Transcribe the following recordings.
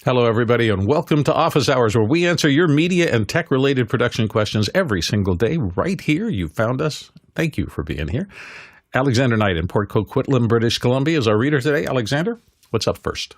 Hello, everybody, and welcome to Office Hours, where we answer your media and tech-related production questions every single day right here. You found us. Thank you for being here. Alexander Knight in Port Coquitlam, British Columbia, is our reader today. Alexander, what's up first?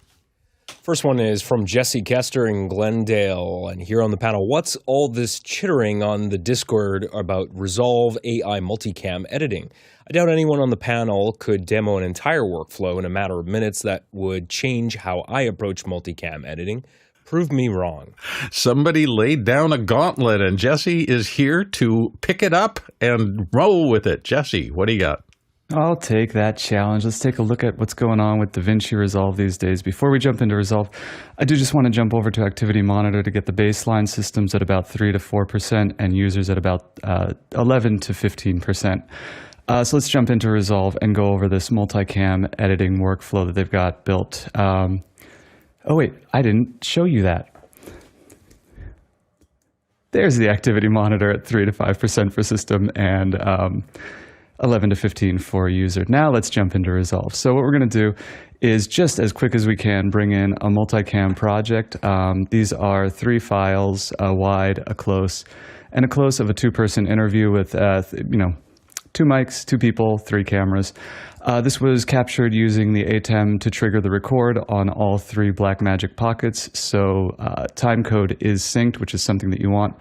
First one is from Jesse Kester in Glendale, and here on the panel, what's all this chittering on the Discord about Resolve AI Multicam editing? I doubt anyone on the panel could demo an entire workflow in a matter of minutes that would change how I approach multicam editing. Prove me wrong. Somebody laid down a gauntlet, and Jesse is here to pick it up and roll with it. Jesse, what do you got? I'll take that challenge. Let's take a look at what's going on with DaVinci Resolve these days. Before we jump into Resolve, I do just want to jump over to Activity Monitor to get the baseline systems at about 3 to 4% and users at about 11 to 15%. So let's jump into Resolve and go over this multicam editing workflow that they've got built. Oh wait, I didn't show you that. There's the Activity Monitor at 3 to 5% for system and 11 to 15 for user. Now let's jump into Resolve. So what we're going to do is, just as quick as we can, bring in a multicam project. These are 3 files, a wide, a close, and a close of a 2-person interview with 2 mics, 2 people, 3 cameras. This was captured using the ATEM to trigger the record on all 3 Blackmagic pockets. So time code is synced, which is something that you want.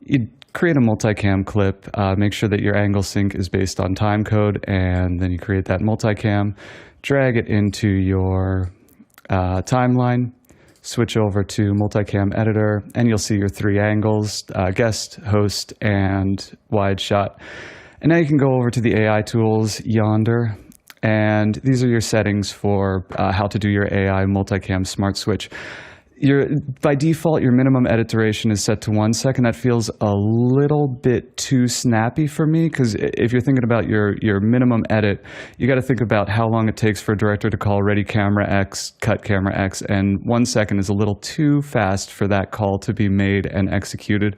You create a multicam clip, make sure that your angle sync is based on time code, and then you create that multicam, drag it into your timeline, switch over to multicam editor, and you'll see your 3 angles, guest, host, and wide shot. And now you can go over to the AI tools yonder, and these are your settings for how to do your AI multicam SmartSwitch. By default, your minimum edit duration is set to 1 second. That feels a little bit too snappy for me, because if you're thinking about your minimum edit, you got to think about how long it takes for a director to call ready camera X, cut camera X, and 1 second is a little too fast for that call to be made and executed.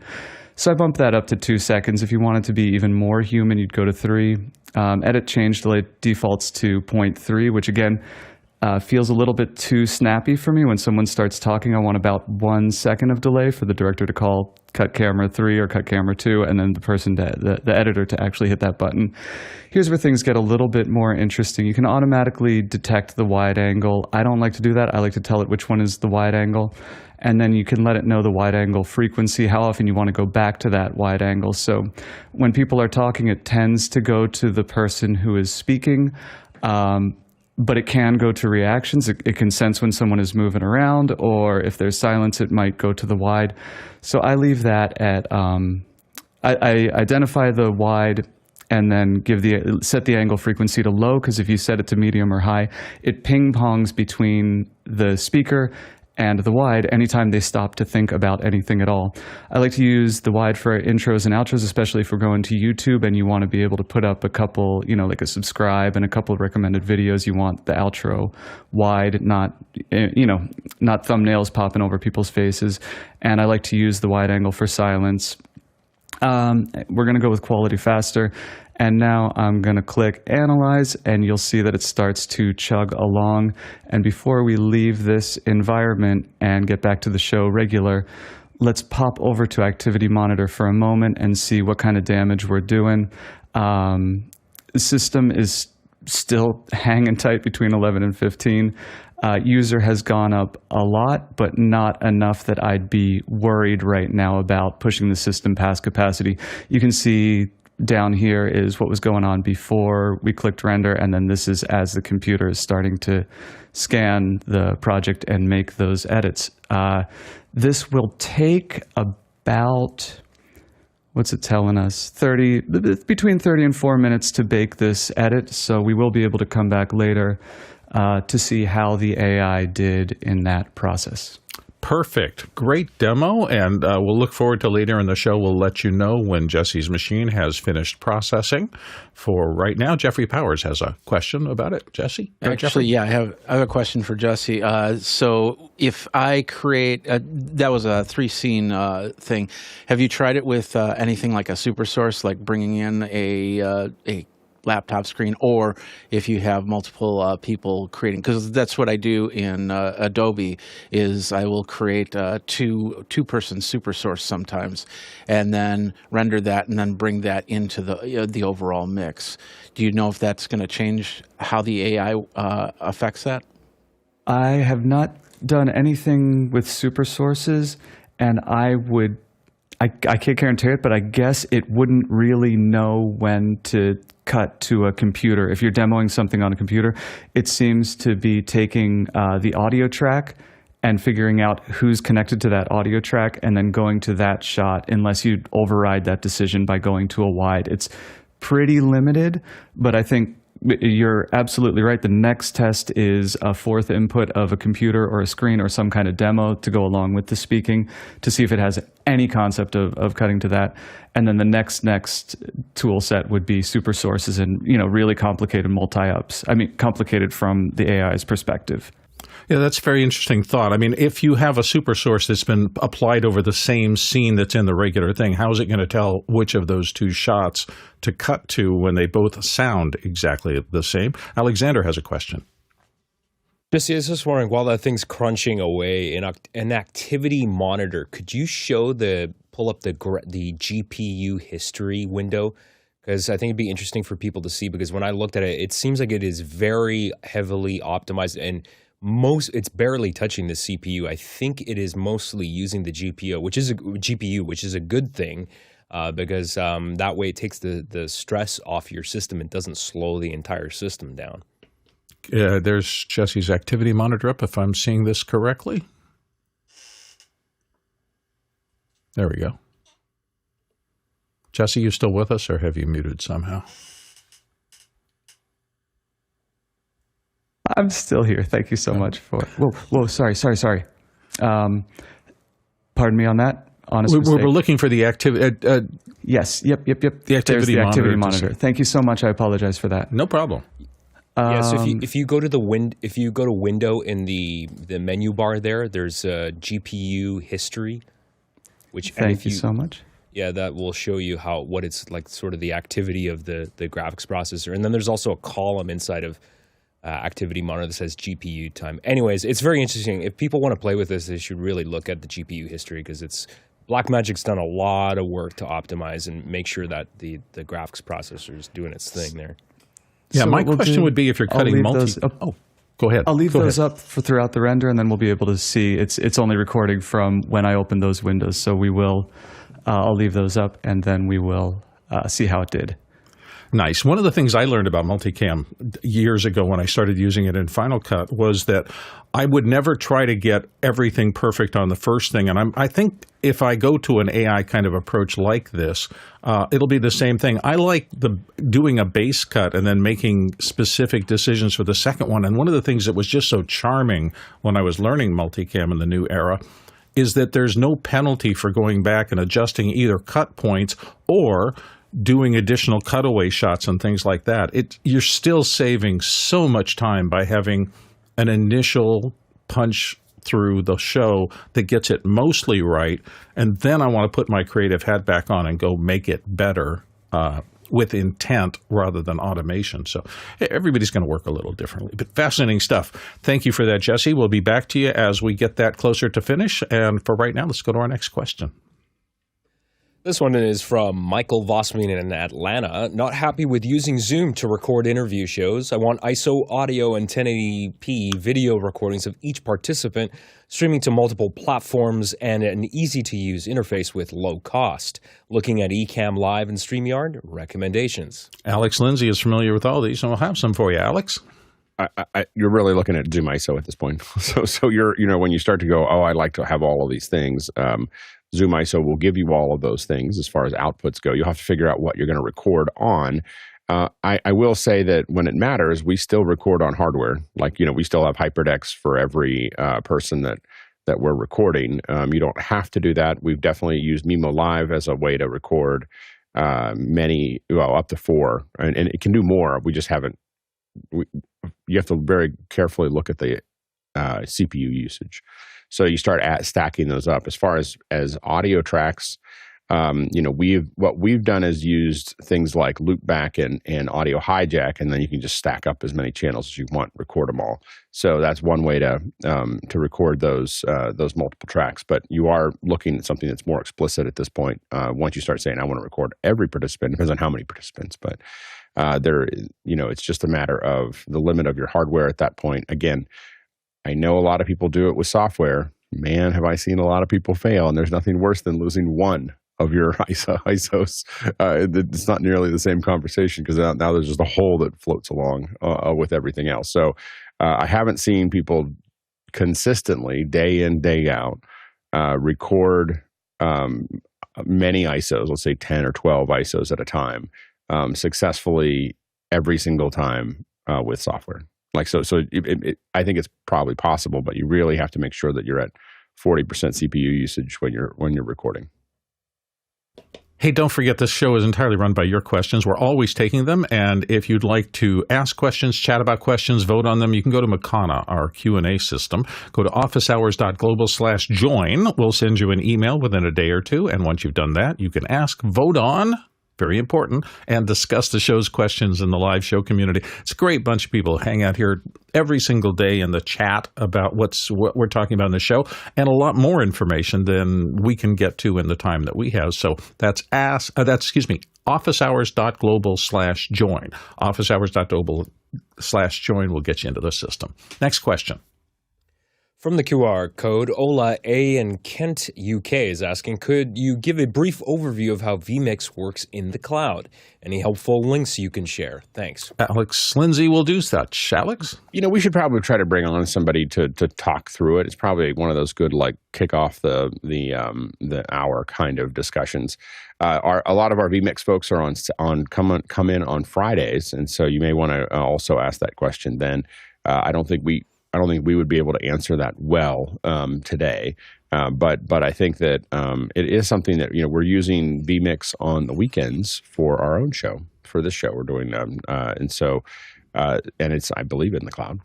So I bumped that up to 2 seconds. If you want it to be even more human, you'd go to 3. Edit change delay defaults to 0.3, which again feels a little bit too snappy for me. When someone starts talking, I want about 1 second of delay for the director to call cut camera 3 or cut camera 2, and then the editor to actually hit that button. Here's where things get a little bit more interesting. You can automatically detect the wide angle. I don't like to do that. I like to tell it which one is the wide angle. And then you can let it know the wide angle frequency, how often you want to go back to that wide angle. So when people are talking, it tends to go to the person who is speaking, but it can go to reactions. It can sense when someone is moving around, or if there's silence, it might go to the wide. So I leave that at, I identify the wide and then set the angle frequency to low, because if you set it to medium or high, it ping-pongs between the speaker and the wide anytime they stop to think about anything at all. I like to use the wide for intros and outros, especially if we're going to YouTube and you want to be able to put up a couple, like a subscribe and a couple of recommended videos. You want the outro wide, not thumbnails popping over people's faces. And I like to use the wide angle for silence. We're going to go with quality faster. And now I'm going to click Analyze, and you'll see that it starts to chug along. And before we leave this environment and get back to the show regular, let's pop over to Activity Monitor for a moment and see what kind of damage we're doing. The system is still hanging tight between 11 and 15. User has gone up a lot, but not enough that I'd be worried right now about pushing the system past capacity. You can see down here is what was going on before we clicked render, and then this is as the computer is starting to scan the project and make those edits. This will take about, what's it telling us, between 30 and 4 minutes to bake this edit, so we will be able to come back later to see how the AI did in that process. Perfect. Great demo, and we'll look forward to later in the show. We'll let you know when Jesse's machine has finished processing. For right now, Jeffrey Powers has a question about it. Jesse? Actually, yeah, I have a question for Jesse. So if I create, that was a 3-scene thing. Have you tried it with anything like a super source, like bringing in a laptop screen, or if you have multiple people creating, because that's what I do in Adobe, is I will create two-person super source sometimes, and then render that, and then bring that into the overall mix. Do you know if that's going to change how the AI affects that? I have not done anything with super sources, and I can't guarantee it, but I guess it wouldn't really know when to cut to a computer. If you're demoing something on a computer, it seems to be taking the audio track and figuring out who's connected to that audio track and then going to that shot, unless you override that decision by going to a wide. It's pretty limited, but I think you're absolutely right. The next test is a fourth input of a computer or a screen or some kind of demo to go along with the speaking, to see if it has any concept of cutting to that. And then the next tool set would be super sources and, really complicated multi-ups. I mean, complicated from the AI's perspective. Yeah, that's a very interesting thought. I mean, if you have a super source that's been applied over the same scene that's in the regular thing, how is it going to tell which of those two shots to cut to when they both sound exactly the same? Alexander has a question. Jesse, I was just wondering, while that thing's crunching away in an activity monitor, could you pull up the GPU history window? Because I think it'd be interesting for people to see, because when I looked at it, it seems like it is very heavily optimized, and it's barely touching the CPU. I think it is mostly using the GPU, which is a good thing, because that way it takes the stress off your system and doesn't slow the entire system down. There's Jesse's activity monitor up, if I'm seeing this correctly. There we go. Jesse, you still with us, or have you muted somehow? I'm still here. Thank you so much for. Whoa! Sorry. Pardon me on that. Honest mistake. We're looking for the activity. Yes. Yep. The activity monitor. Thank you so much. I apologize for that. No problem. So if you go to window in the menu bar there's a GPU history, which thank you so much. Yeah, that will show you what it's like, sort of the activity of the graphics processor, and then there's also a column inside of activity monitor that says GPU time. Anyways, it's very interesting. If people want to play with this, they should really look at the GPU history, because Blackmagic's done a lot of work to optimize and make sure that the graphics processor is doing its thing there. Yeah, so my question would be, if you're cutting go ahead. I'll leave those up throughout the render, and then we'll be able to see. It's only recording from when I open those windows, so we will. I'll leave those up, and then we will see how it did. Nice. One of the things I learned about multicam years ago when I started using it in Final Cut was that I would never try to get everything perfect on the first thing. And I think if I go to an AI kind of approach like this, it'll be the same thing. I like doing a base cut and then making specific decisions for the second one. And one of the things that was just so charming when I was learning multicam in the new era is that there's no penalty for going back and adjusting either cut points or doing additional cutaway shots and things like that. You're still saving so much time by having an initial punch through the show that gets it mostly right, and then I want to put my creative hat back on and go make it better with intent rather than automation. So everybody's going to work a little differently, but fascinating stuff. Thank you for that, Jesse. We'll be back to you as we get that closer to finish, and for right now, let's go to our next question. This one is from Michael Vossman in Atlanta. Not happy with using Zoom to record interview shows. I want ISO audio and 1080p video recordings of each participant, streaming to multiple platforms, and an easy-to-use interface with low cost. Looking at eCamm Live and Streamyard, recommendations. Alex Lindsay is familiar with all these, and we'll have some for you, Alex. You're really looking at Zoom ISO at this point. So you're, when you start to go, I'd like to have all of these things, Zoom ISO will give you all of those things as far as outputs go. You'll have to figure out what you're going to record on. I will say that when it matters, we still record on hardware. Like, we still have HyperDecks for every person that we're recording. You don't have to do that. We've definitely used Mimo Live as a way to record up to 4. And it can do more. We just haven't. You have to very carefully look at the CPU usage. So you start stacking those up. As far as audio tracks, what we've done is used things like loopback and audio hijack, and then you can just stack up as many channels as you want, record them all. So that's one way to record those multiple tracks. But you are looking at something that's more explicit at this point. Once you start saying, I want to record every participant, depends on how many participants, but it's just a matter of the limit of your hardware at that point. Again, I know a lot of people do it with software. Man, have I seen a lot of people fail, and there's nothing worse than losing one of your ISOs. It's not nearly the same conversation because now there's just a hole that floats along with everything else. So I haven't seen people consistently, day in, day out, record many ISOs, let's say 10 or 12 ISOs at a time, successfully every single time with software. I think it's probably possible, but you really have to make sure that you're at 40% CPU usage when you're recording. Hey, don't forget this show is entirely run by your questions. We're always taking them, and if you'd like to ask questions, chat about questions, vote on them, you can go to Makana, our Q&A system. Go to officehours.global/join. We'll send you an email within a day or two, and once you've done that, you can ask, vote on, very important, and discuss the show's questions in the live show community. It's a great bunch of people hang out here every single day in the chat about what we're talking about in the show, and a lot more information than we can get to in the time that we have. So that's officehours.global/join. Officehours.global/join will get you into the system. Next question. From the QR code, Ola A in Kent, UK is asking, could you give a brief overview of how vmix works in the cloud? Any helpful links you can share? Thanks. Alex Lindsay will do such. Alex? We should probably try to bring on somebody to talk through it. It's probably one of those good, kick off the hour kind of discussions. A lot of our vmix folks are come in on Fridays, and so you may want to also ask that question then. I don't think we would be able to answer that well today, but I think that it is something that we're using vmix on the weekends for our own show. For this show, we're doing and it's, I believe, in the cloud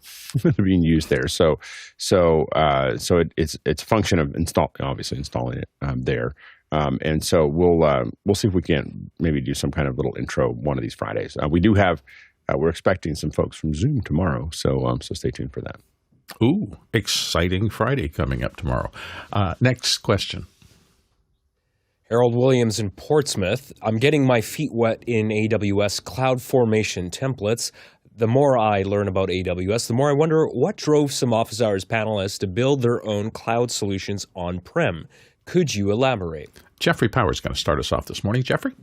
being used there. So it's a function of installing it there. And so we'll see if we can maybe do some kind of little intro one of these Fridays. We do have. We're expecting some folks from Zoom tomorrow, so stay tuned for that. Ooh, exciting Friday coming up tomorrow. Next question. Harold Williams in Portsmouth. I'm getting my feet wet in AWS Cloudformation Templates. The more I learn about AWS, the more I wonder what drove some Office Hours panelists to build their own cloud solutions on-prem. Could you elaborate? Jeffrey Power is going to start us off this morning. Jeffrey?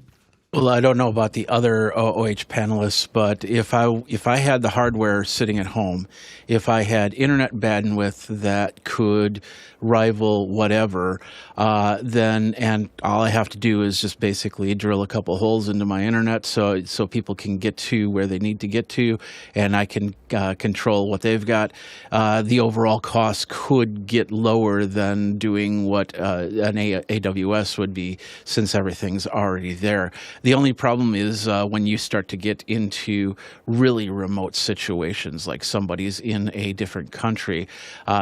Well, I don't know about the other OH panelists, but if I had the hardware sitting at home, if I had internet bandwidth that could rival whatever, and all I have to do is just basically drill a couple holes into my internet so people can get to where they need to get to, and I can control what they've got, the overall cost could get lower than doing what an AWS would be, since everything's already there. The only problem is when you start to get into really remote situations, like somebody's in a different country,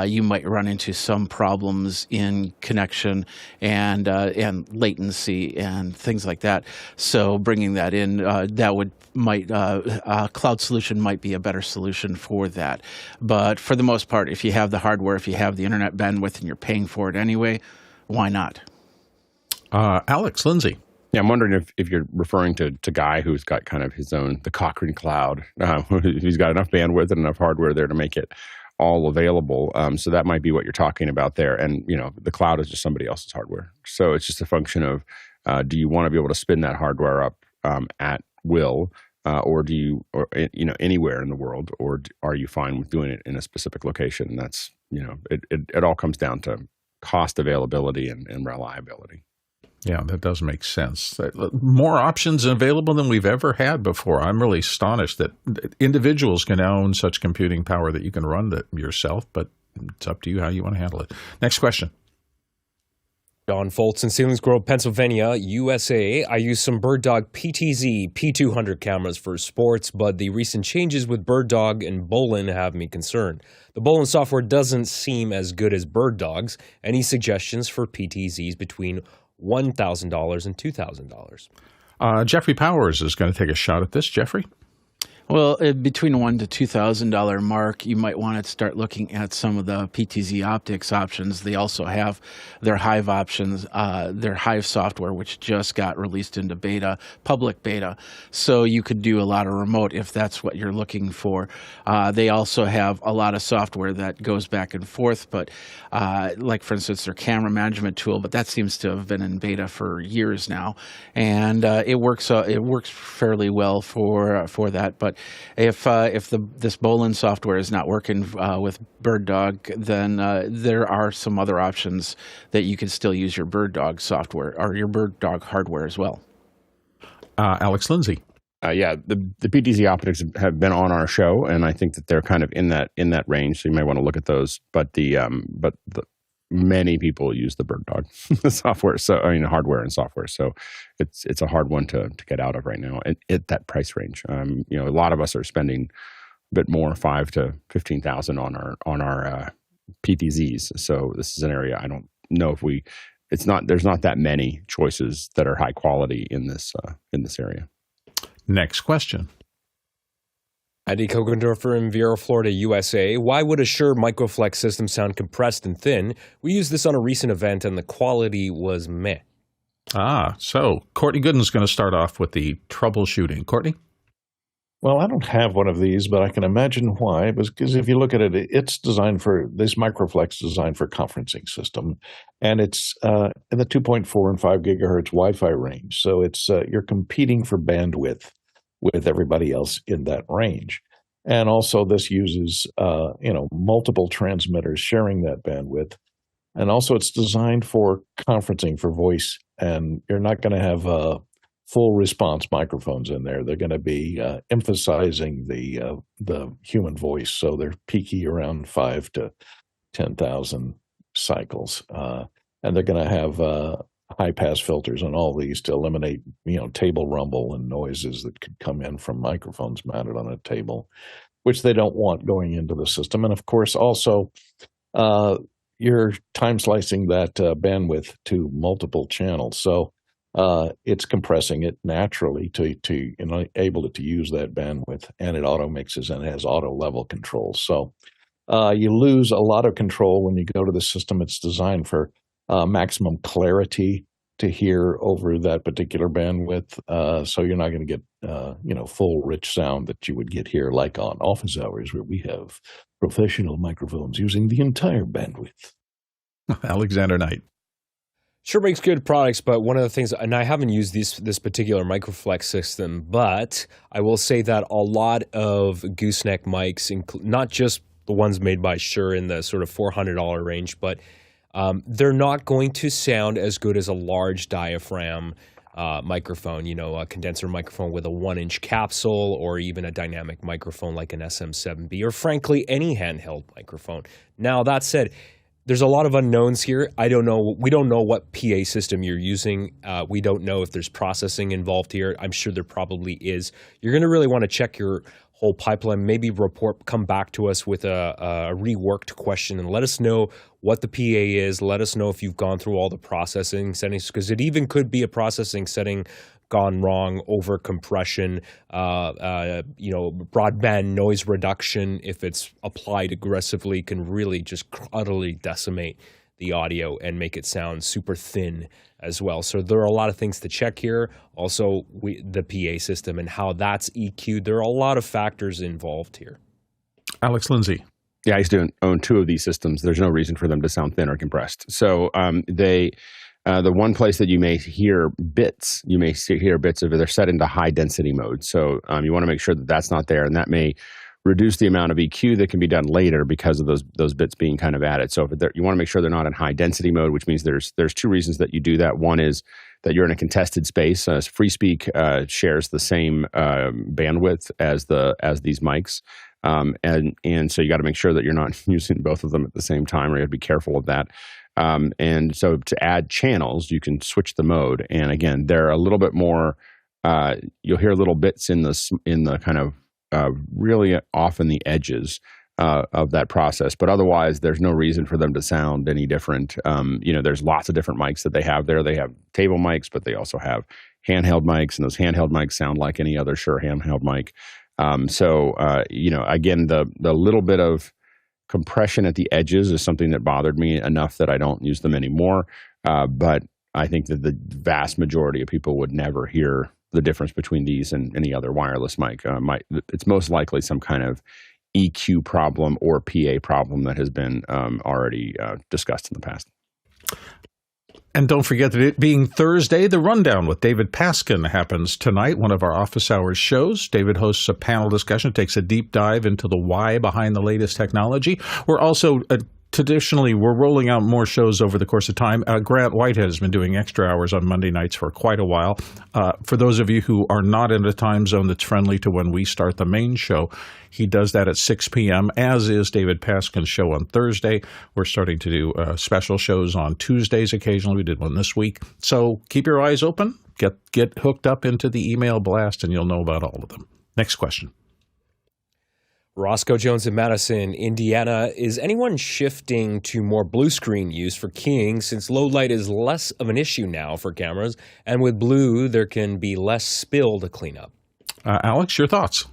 you might run into some problems in connection and latency and things like that. So bringing that in, cloud solution might be a better solution for that. But for the most part, if you have the hardware, if you have the internet bandwidth, and you're paying for it anyway, why not? Alex Lindsay. Yeah, I'm wondering if you're referring to Guy, who's got kind of his own, the Cochrane Cloud. He's got enough bandwidth and enough hardware there to make it all available. So that might be what you're talking about there. And, the cloud is just somebody else's hardware. So it's just a function of, do you want to be able to spin that hardware up at will, or do you, anywhere in the world, or are you fine with doing it in a specific location? And that's, it all comes down to cost, availability, and reliability. Yeah, that does make sense. More options available than we've ever had before. I'm really astonished that individuals can own such computing power that you can run that yourself, but it's up to you how you want to handle it. Next question. Don Foltz in Selinsgrove, Pennsylvania, USA. I use some Birddog PTZ P200 cameras for sports, but the recent changes with Birddog and Bolen have me concerned. The Bolen software doesn't seem as good as Birddog's. Any suggestions for PTZs between $1,000 and $2,000. Jeffrey Powers is going to take a shot at this. Jeffrey? Well, between $1,000 to $2,000 mark, you might want to start looking at some of the PTZ optics options. They also have their Hive options, their Hive software, which just got released into beta, public beta. So you could do a lot of remote if that's what you're looking for. They also have a lot of software that goes back and forth, but like for instance, their camera management tool, but that seems to have been in beta for years now, and it works fairly well for that. But if this Bolen software is not working with Birddog, then there are some other options that you can still use your Birddog software or your Birddog hardware as well. Alex Lindsay. Yeah, the PTZ optics have been on our show, and I think that they're kind of in that range. So you may want to look at those. But many people use the Birddog software, hardware and software. So it's a hard one to get out of right now at that price range. A lot of us are spending a bit more, $5,000 to $15,000 on our PTZs. So this is an area I don't know if there's not that many choices that are high quality in this area. Next question. Andy Kokendorfer in Vero, Florida, USA. Why would a Shure Microflex system sound compressed and thin? We used this on a recent event and the quality was meh. So Courtney Gooden's going to start off with the troubleshooting. Courtney? Well, I don't have one of these, but I can imagine why. Because if you look at it, it's designed for, this Microflex is designed for a conferencing system. And it's in the 2.4 and 5 gigahertz Wi-Fi range. So it's you're competing for bandwidth with everybody else in that range. And also this uses, multiple transmitters sharing that bandwidth. And also it's designed for conferencing for voice. And you're not going to have full response microphones in there. They're going to be emphasizing the human voice. So they're peaky around 5 to 10,000 cycles. And they're going to have high pass filters on all these to eliminate, table rumble and noises that could come in from microphones mounted on a table, which they don't want going into the system. And of course, also, you're time slicing that bandwidth to multiple channels. So it's compressing it naturally to enable it to use that bandwidth, and it auto mixes and has auto level control. So you lose a lot of control when you go to the system. It's designed for maximum clarity to hear over that particular bandwidth. So you're not going to get, full rich sound that you would get here, like on office hours where we have professional microphones using the entire bandwidth. Alexander Knight. Sure makes good products, but one of the things, and I haven't used this particular Microflex system, but I will say that a lot of gooseneck mics, not just the ones made by Shure in the sort of $400 range, but they're not going to sound as good as a large diaphragm microphone, a condenser microphone with a 1-inch capsule, or even a dynamic microphone like an SM7B, or frankly, any handheld microphone. Now, that said, there's a lot of unknowns here. I don't know. We don't know what PA system you're using. We don't know if there's processing involved here. I'm sure there probably is. You're going to really want to check your whole pipeline, maybe come back to us with a reworked question and let us know what the PA is. Let us know if you've gone through all the processing settings, because it even could be a processing setting gone wrong, over compression, broadband noise reduction, if it's applied aggressively, can really just utterly decimate the audio and make it sound super thin as well. So there are a lot of things to check here. Also, the PA system and how that's EQ'd. There are a lot of factors involved here. Alex Lindsay. Yeah, I used to own 2 of these systems. There's no reason for them to sound thin or compressed. So the one place that you may hear bits of it, they're set into high density mode. So you want to make sure that that's not there, and that may reduce the amount of EQ that can be done later because of those bits being kind of added. So you want to make sure they're not in high density mode, which means there's 2 reasons that you do that. One is that you're in a contested space. FreeSpeak shares the same bandwidth as these mics. And so you got to make sure that you're not using both of them at the same time, or you have to be careful of that. And so to add channels, you can switch the mode. And again, they're a little bit more, you'll hear little bits in the kind of really off in the edges. of that process. But otherwise, there's no reason for them to sound any different. There's lots of different mics that they have there. They have table mics, but they also have handheld mics, and those handheld mics sound like any other Shure handheld mic. Again, the little bit of compression at the edges is something that bothered me enough that I don't use them anymore. But I think that the vast majority of people would never hear the difference between these and any other wireless mic. It's most likely some kind of EQ problem or PA problem that has been already discussed in the past. And don't forget that it being Thursday, The Rundown with David Paskin happens tonight, one of our office hours shows. David hosts a panel discussion, takes a deep dive into the why behind the latest technology. We're also traditionally, we're rolling out more shows over the course of time. Grant Whitehead has been doing extra hours on Monday nights for quite a while. For those of you who are not in a time zone that's friendly to when we start the main show, he does that at 6 p.m., as is David Paskin's show on Thursday. We're starting to do special shows on Tuesdays occasionally. We did one this week. So keep your eyes open. Get hooked up into the email blast, and you'll know about all of them. Next question. Roscoe Jones in Madison, Indiana. Is anyone shifting to more blue screen use for keying, since low light is less of an issue now for cameras, and with blue there can be less spill to clean up? Alex, your thoughts?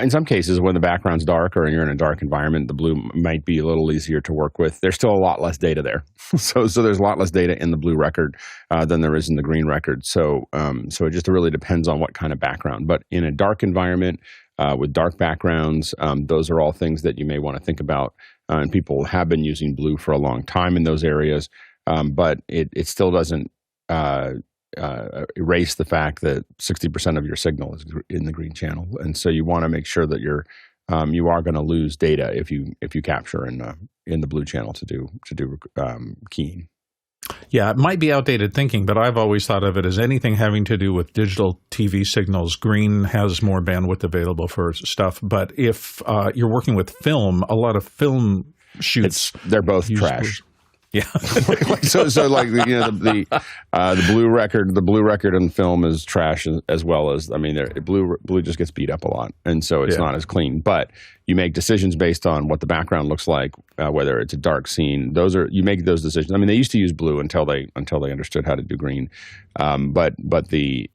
In some cases, when the background's dark or you're in a dark environment, the blue might be a little easier to work with. There's still a lot less data there. So there's a lot less data in the blue record than there is in the green record. So it just really depends on what kind of background. But in a dark environment, with dark backgrounds, those are all things that you may want to think about. And people have been using blue for a long time in those areas, but it still doesn't erase the fact that 60% of your signal is in the green channel, and so you want to make sure that you are going to lose data if you capture in the blue channel to do keying. Yeah, it might be outdated thinking, but I've always thought of it as anything having to do with digital TV signals. Green has more bandwidth available for stuff, but if you're working with film, a lot of film shoots, they're both trash. Yeah. so the blue record and film is trash as well as, blue just gets beat up a lot, and so it's not as clean. But you make decisions based on what the background looks like, whether it's a dark scene. You make those decisions. They used to use blue until they understood how to do green, but the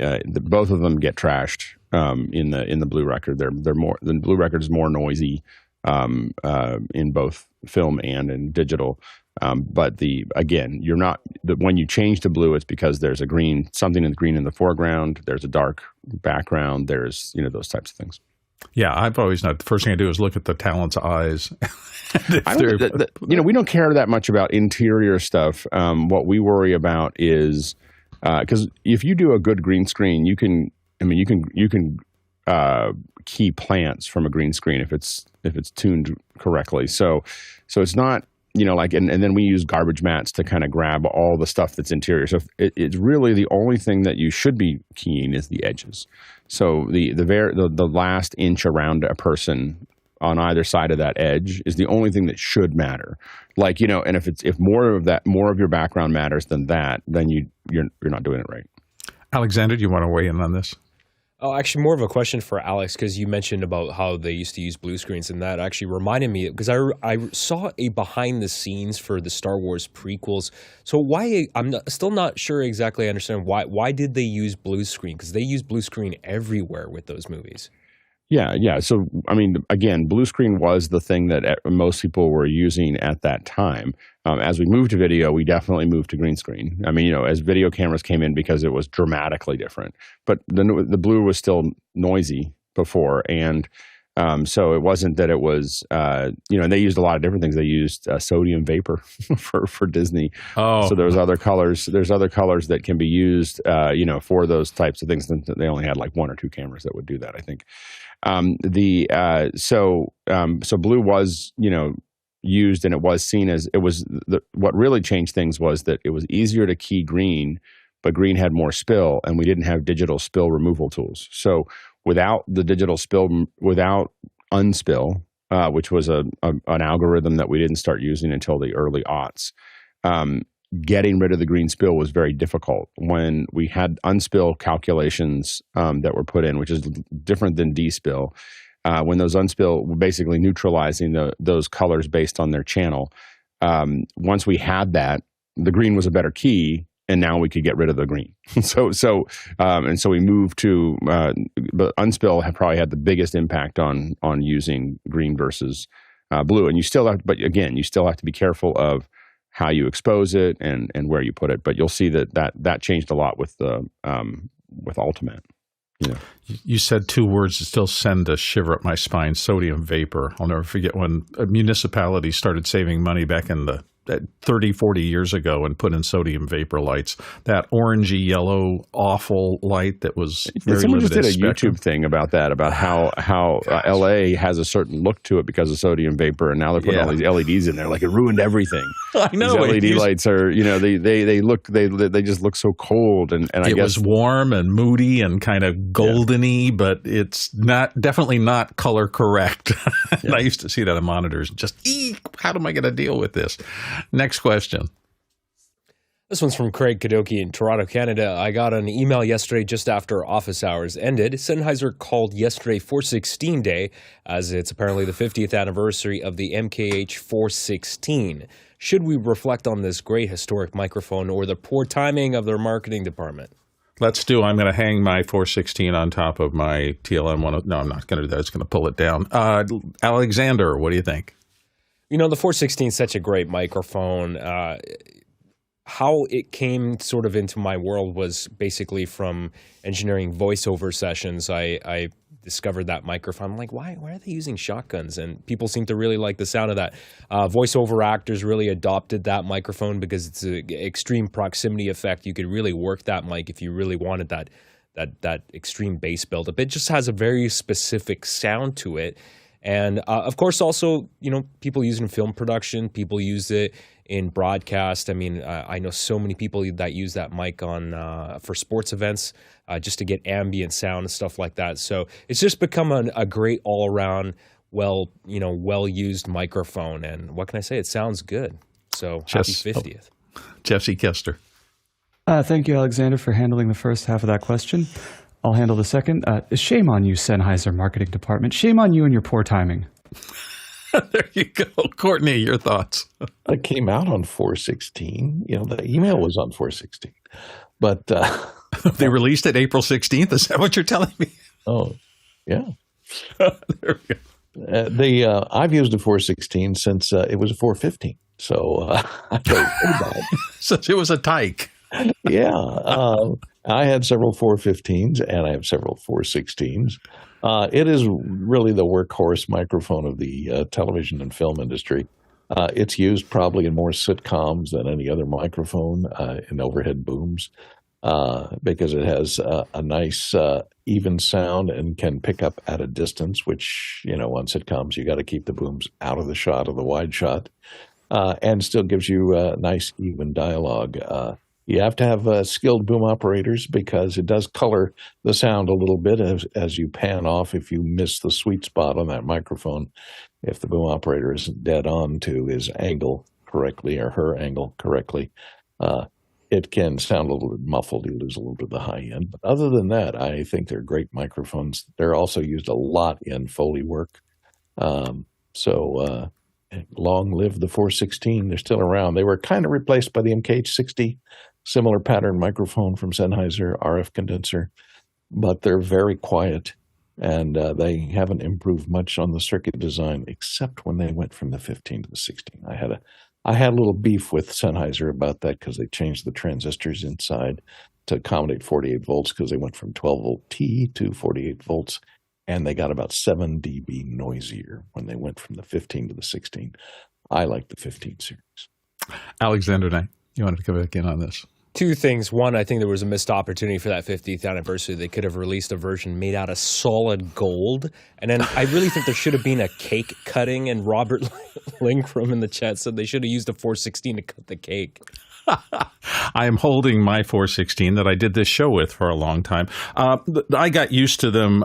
both of them get trashed in the blue record. The blue record is more noisy in both film and in digital. But when you change to blue, it's because there's something in green in the foreground. There's a dark background. There's those types of things. Yeah, I've always not. The first thing I do is look at the talent's eyes. We don't care that much about interior stuff. What we worry about is because if you do a good green screen, you can key plants from a green screen if it's tuned correctly. So it's not. And then we use garbage mats to kind of grab all the stuff that's interior. So it's really the only thing that you should be keying is the edges. So the last inch around a person on either side of that edge is the only thing that should matter. And if more of your background matters than that, then you're not doing it right. Alexander, do you want to weigh in on this? Oh, actually, more of a question for Alex, because you mentioned about how they used to use blue screens, and that actually reminded me, because I saw a behind the scenes for the Star Wars prequels. So why, still not sure exactly I understand why did they use blue screen? Because they use blue screen everywhere with those movies. Yeah. So, again, blue screen was the thing that most people were using at that time. As we moved to video, we definitely moved to green screen. As video cameras came in, because it was dramatically different. But the blue was still noisy before, and so it wasn't that it was, and they used a lot of different things. They used sodium vapor for Disney. Oh. So there's other colors. There's other colors that can be used, for those types of things. They only had like one or two cameras that would do that, I think. So blue was, used, and it was seen as what really changed things was that it was easier to key green, but green had more spill, and we didn't have digital spill removal tools. So without the digital spill, without unspill, which was an algorithm that we didn't start using until the early aughts, getting rid of the green spill was very difficult. When we had unspill calculations that were put in, which is different than despill, when those unspill were basically neutralizing those colors based on their channel. Once we had that, the green was a better key, and now we could get rid of the green. So we moved to, but unspill probably had the biggest impact on using green versus blue. And you still have, but again, you still have to be careful of how you expose it and where you put it. But you'll see that changed a lot with Ultimate. Yeah. You said two words that still send a shiver up my spine: sodium vapor. I'll never forget when a municipality started saving money back in the 30, 40 years ago and put in sodium vapor lights. That orangey yellow awful light that was very Someone limited just did a spectrum. YouTube thing about that, about how LA has a certain look to it because of sodium vapor, and now they're putting all these LEDs in there, like it ruined everything. I know. These LED lights are, they just look so cold, and I it guess was warm and moody and kind of goldeny, but it's definitely not color correct. And I used to see that on monitors. Just, how am I going to deal with this? Next question. This one's from Craig Kadoki in Toronto, Canada. I got an email yesterday just after office hours ended. Sennheiser called yesterday 416 Day, as it's apparently the 50th anniversary of the MKH 416. Should we reflect on this great historic microphone or the poor timing of their marketing department? I'm going to hang my 416 on top of my TLM 1. No, I'm not going to do that. It's going to pull it down. Alexander, what do you think? The 416 is such a great microphone. How it came sort of into my world was basically from engineering voiceover sessions. I discovered that microphone. I'm like, why are they using shotguns? And people seem to really like the sound of that. Voiceover actors really adopted that microphone because it's an extreme proximity effect. You could really work that mic if you really wanted that extreme bass buildup. It just has a very specific sound to it. And of course, also, people use it in film production. People use it in broadcast. I mean, I know so many people that use that mic for sports events just to get ambient sound and stuff like that. So it's just become a great all-around, well-used microphone. And what can I say? It sounds good. So happy 50th. Jesse Kester. Thank you, Alexander, for handling the first half of that question. I'll handle the second. Shame on you, Sennheiser marketing department. Shame on you and your poor timing. There you go. Courtney, your thoughts. It came out on 416. The email was on 416. But they released it April 16th. Is that what you're telling me? Oh, yeah. There we go. I've used a 416 since it was a 415. So I felt pretty bad. So it was a tyke. Yeah. I had several 415s and I have several 416s. It is really the workhorse microphone of the television and film industry. It's used probably in more sitcoms than any other microphone in overhead booms because it has a nice even sound and can pick up at a distance, which, on sitcoms, you got to keep the booms out of the shot of the wide shot, and still gives you nice even dialogue. You have to have skilled boom operators because it does color the sound a little bit as you pan off if you miss the sweet spot on that microphone. If the boom operator isn't dead on to his angle correctly or her angle correctly, it can sound a little bit muffled. You lose a little bit of the high end. But other than that, I think they're great microphones. They're also used a lot in Foley work. So long live the 416. They're still around. They were kind of replaced by the MKH60. Similar pattern microphone from Sennheiser, RF condenser, but they're very quiet and they haven't improved much on the circuit design except when they went from the 15 to the 16. I had a little beef with Sennheiser about that because they changed the transistors inside to accommodate 48 volts because they went from 12 volt T to 48 volts and they got about 7 dB noisier when they went from the 15 to the 16. I like the 15 series. Alexander Knight, you wanted to come back in on this? Two things. One, I think there was a missed opportunity for that 50th anniversary. They could have released a version made out of solid gold. And then I really think there should have been a cake cutting, and Robert Linkrum in the chat said they should have used a 416 to cut the cake. I am holding my 416 that I did this show with for a long time. I got used to them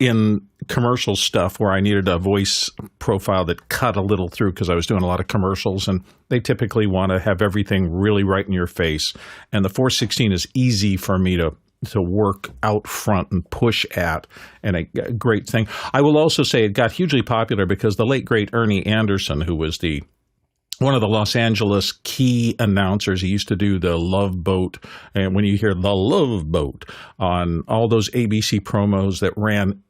in commercial stuff where I needed a voice profile that cut a little through because I was doing a lot of commercials, and they typically want to have everything really right in your face. And the 416 is easy for me to to work out front and push at, and a great thing. I will also say it got hugely popular because the late, great Ernie Anderson, who was one of the Los Angeles key announcers, he used to do the Love Boat, and when you hear the Love Boat on all those ABC promos that ran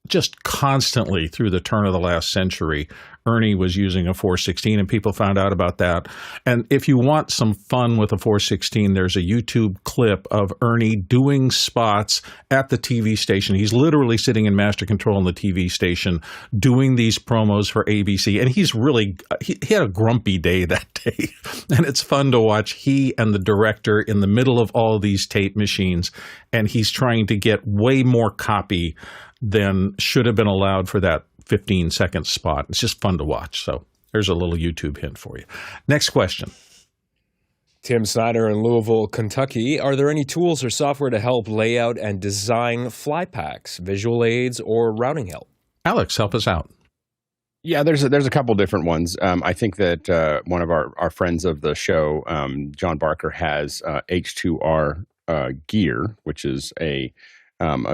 just constantly through the turn of the last century, Ernie was using a 416, and people found out about that. And if you want some fun with a 416, there's a YouTube clip of Ernie doing spots at the TV station. He's literally sitting in master control on the TV station doing these promos for ABC. And he had a grumpy day that day. And it's fun to watch he and the director in the middle of all of these tape machines, and he's trying to get way more copy than should have been allowed for that 15-second spot. It's just fun to watch. So there's a little YouTube hint for you. Next question. Tim Snyder in Louisville, Kentucky. Are there any tools or software to help lay out and design flypacks, visual aids, or routing help? Alex, help us out. Yeah, there's a couple different ones. I think that one of our friends of the show, John Barker, has H2R gear, which is a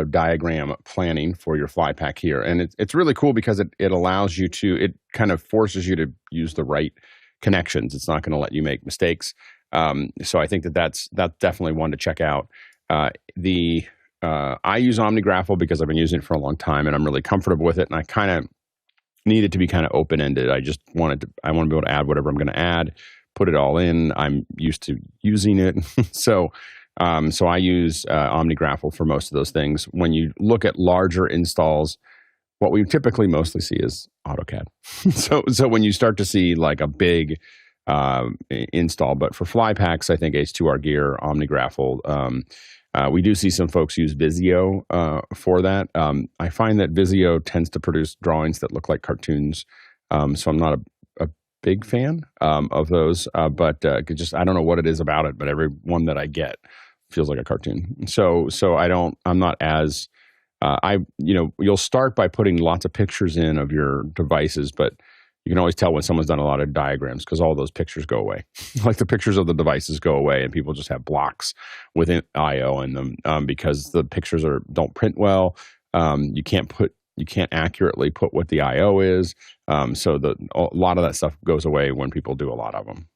diagram planning for your flypack here. And it's really cool because it allows you to, it kind of forces you to use the right connections. It's not going to let you make mistakes. So I think that's definitely one to check out. I use OmniGraffle because I've been using it for a long time and I'm really comfortable with it. And I kind of need it to be kind of open-ended. I want to be able to add whatever I'm going to add, put it all in. I'm used to using it. So I use OmniGraffle for most of those things. When you look at larger installs, what we typically mostly see is AutoCAD. So when you start to see like a big install, but for flypacks, I think H2R gear, OmniGraffle. We do see some folks use Visio for that. I find that Visio tends to produce drawings that look like cartoons, so I'm not a big fan of those. But I don't know what it is about it, but every one that I get feels like a cartoon. So I'm not as you'll start by putting lots of pictures in of your devices, but you can always tell when someone's done a lot of diagrams because all those pictures go away. Like the pictures of the devices go away and people just have blocks with I/O in them because the pictures don't print well. You can't accurately put what the I/O is. So a lot of that stuff goes away when people do a lot of them.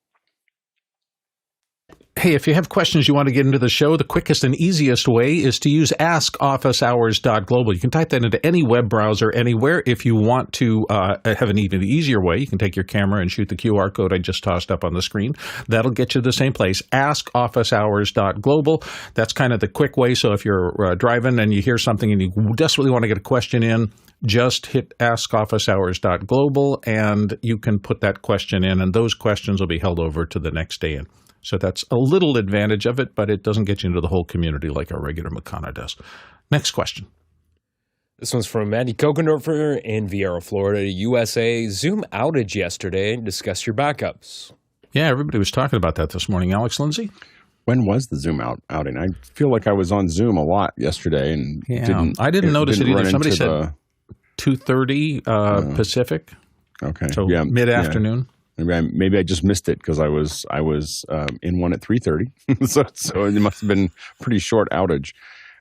Hey, if you have questions you want to get into the show, the quickest and easiest way is to use askofficehours.global. You can type that into any web browser anywhere. If you want to have an even easier way, you can take your camera and shoot the QR code I just tossed up on the screen. That'll get you to the same place, askofficehours.global. That's kind of the quick way. So if you're driving and you hear something and you desperately want to get a question in, just hit askofficehours.global and you can put that question in, and those questions will be held over to the next day in. So that's a little advantage of it, but it doesn't get you into the whole community like our regular Makana does. Next question. This one's from Andy Kokendorfer in Vieira, Florida, USA. Zoom outage yesterday. Discuss your backups. Yeah, everybody was talking about that this morning. Alex Lindsay? When was the Zoom outing? I feel like I was on Zoom a lot yesterday and I didn't notice it either. Somebody said 2:30 Pacific. Okay. So mid-afternoon. Yeah. Maybe I just missed it because I was in one at 3:30, so it must have been a pretty short outage.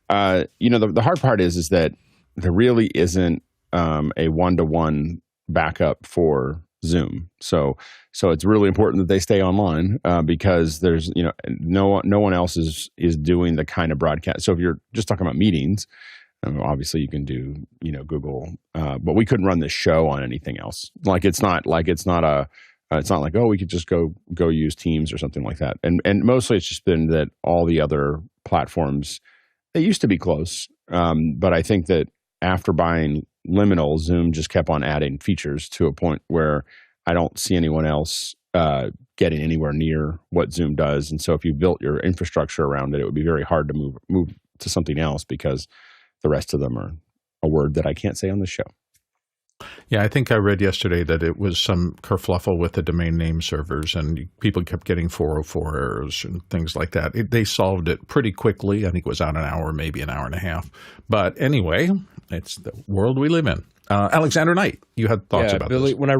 The hard part is that there really isn't a one-to-one backup for Zoom. So it's really important that they stay online because there's no one else is doing the kind of broadcast. So if you're just talking about meetings, obviously you can do Google, but we couldn't run this show on anything else. It's not like we could just go use Teams or something like that. And mostly it's just been that all the other platforms, they used to be close. But I think that after buying Liminal, Zoom just kept on adding features to a point where I don't see anyone else getting anywhere near what Zoom does. And so if you built your infrastructure around it, it would be very hard to move to something else because the rest of them are a word that I can't say on the show. Yeah, I think I read yesterday that it was some kerfluffle with the domain name servers and people kept getting 404 errors and things like that. They solved it pretty quickly. I think it was out an hour, maybe an hour and a half. But anyway, it's the world we live in. Alexander Knight, you had thoughts about Billy, this. when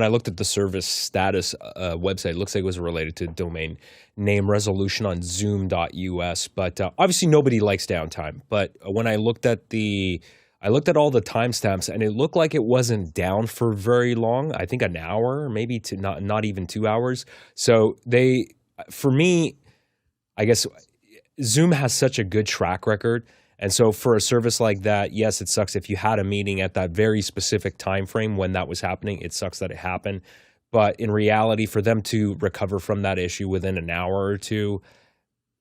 I looked at the service status website, it looks like it was related to domain name resolution on zoom.us, but obviously nobody likes downtime. But when I looked at all the timestamps, and it looked like it wasn't down for very long. I think an hour, maybe not even 2 hours. So for me, I guess Zoom has such a good track record. And so for a service like that, yes, it sucks if you had a meeting at that very specific time frame when that was happening. It sucks that it happened. But in reality, for them to recover from that issue within an hour or two,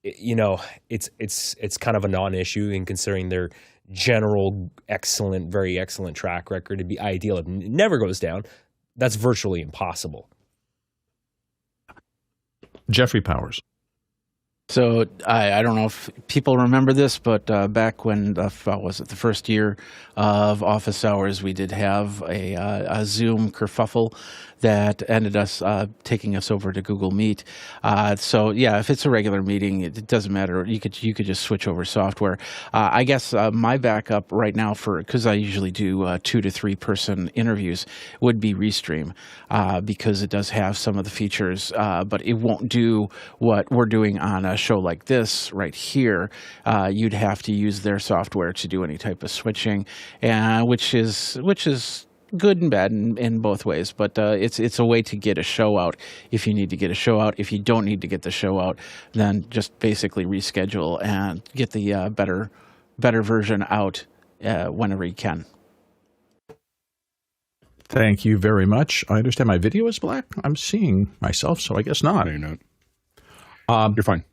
it's kind of a non-issue in considering their general very excellent track record. It'd be ideal if it never goes down. That's virtually impossible. Jeffrey Powers. So I don't know if people remember this, but back when the first year of office hours, we did have a Zoom kerfuffle that ended us taking us over to Google Meet. So yeah, if it's a regular meeting, it doesn't matter. You could just switch over software. I guess my backup right now because I usually do 2 to 3 person interviews would be Restream because it does have some of the features, but it won't do what we're doing on a show like this right here. You'd have to use their software to do any type of switching, which is good and bad in both ways, but it's a way to get a show out if you need to get a show out. If you don't need to get the show out, then just basically reschedule and get the better version out whenever you can. Thank you very much. I understand my video is black. I'm seeing myself, so I guess not. No, you're not. You're fine.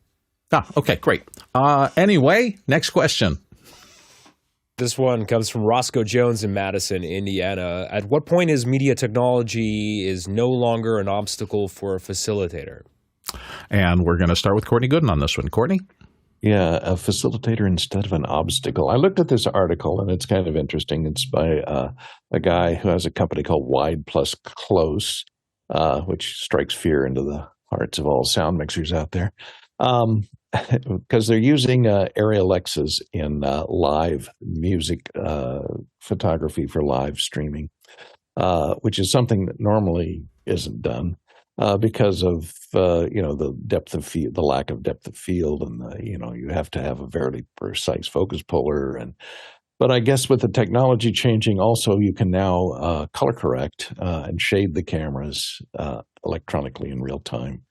Okay, great. Anyway, next question. This one comes from Roscoe Jones in Madison, Indiana. At what point is media technology is no longer an obstacle for a facilitator? And we're going to start with Courtney Gooden on this one. Courtney? Yeah, a facilitator instead of an obstacle. I looked at this article, and it's kind of interesting. It's by a guy who has a company called Wide Plus Close, which strikes fear into the hearts of all sound mixers out there. Because they're using Arri Alexas in live music photography for live streaming, which is something that normally isn't done because of the depth of field, the lack of depth of field, and you have to have a very precise focus puller. But I guess with the technology changing, also you can now color correct and shade the cameras electronically in real time.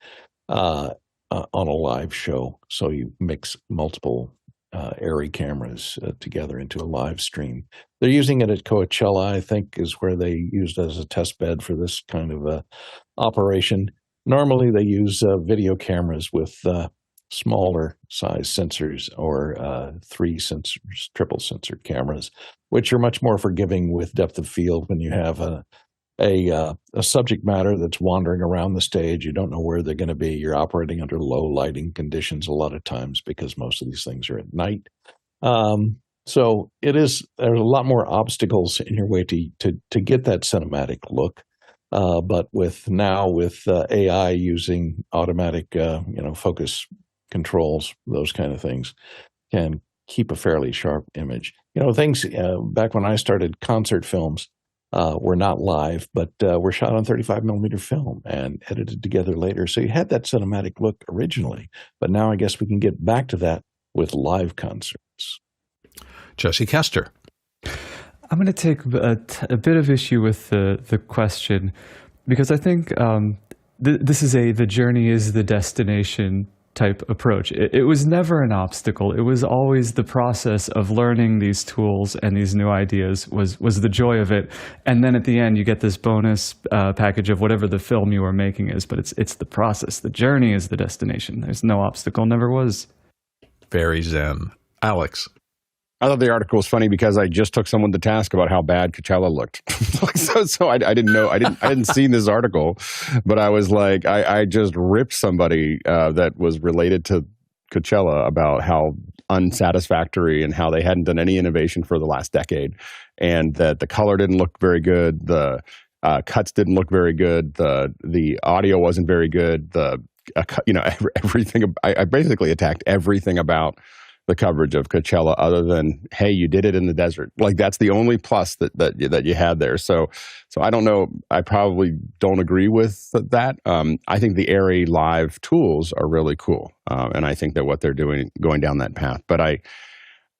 On a live show. So you mix multiple Arri cameras together into a live stream. They're using it at Coachella, I think, is where they used it as a test bed for this kind of operation. Normally they use video cameras with smaller size sensors or 3 sensors, triple sensor cameras, which are much more forgiving with depth of field when you have a subject matter that's wandering around the stage. You don't know where they're going to be. You're operating under low lighting conditions a lot of times because most of these things are at night. So there's a lot more obstacles in your way to get that cinematic look. But with AI using automatic, focus controls, those kind of things, can keep a fairly sharp image. Things back when I started, concert films were not live, but were shot on 35 millimeter film and edited together later. So you had that cinematic look originally, but now I guess we can get back to that with live concerts. Jesse Kester. I'm going to take a bit of issue with the question because I think this is the journey is the destination type approach. It was never an obstacle. It was always the process of learning these tools and these new ideas was the joy of it. And then at the end, you get this bonus package of whatever the film you are making is. But it's the process. The journey is the destination. There's no obstacle. Never was. Very zen. Alex. I thought the article was funny because I just took someone to task about how bad Coachella looked. so I didn't know. I didn't see this article, but I was like, I just ripped somebody that was related to Coachella about how unsatisfactory and how they hadn't done any innovation for the last decade, and that the color didn't look very good, the cuts didn't look very good, the audio wasn't very good, everything. I basically attacked everything about the coverage of Coachella, other than, hey, you did it in the desert. Like, that's the only plus that you had there. So I don't know. I probably don't agree with that. I think the Airy Live tools are really cool, and I think that what they're doing, going down that path. But I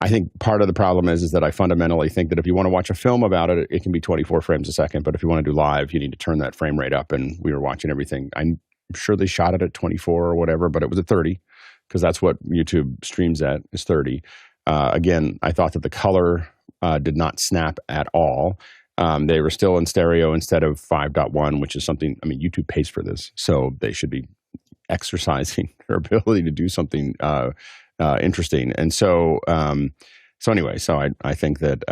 think part of the problem is that I fundamentally think that if you want to watch a film about it, it can be 24 frames a second. But if you want to do live, you need to turn that frame rate up. And we were watching everything. I'm sure they shot it at 24 or whatever, but it was at 30. Because that's what YouTube streams at, is 30. Again, I thought that the color did not snap at all. They were still in stereo instead of 5.1, which is something, I mean, YouTube pays for this, so they should be exercising their ability to do something interesting. And so anyway, I think that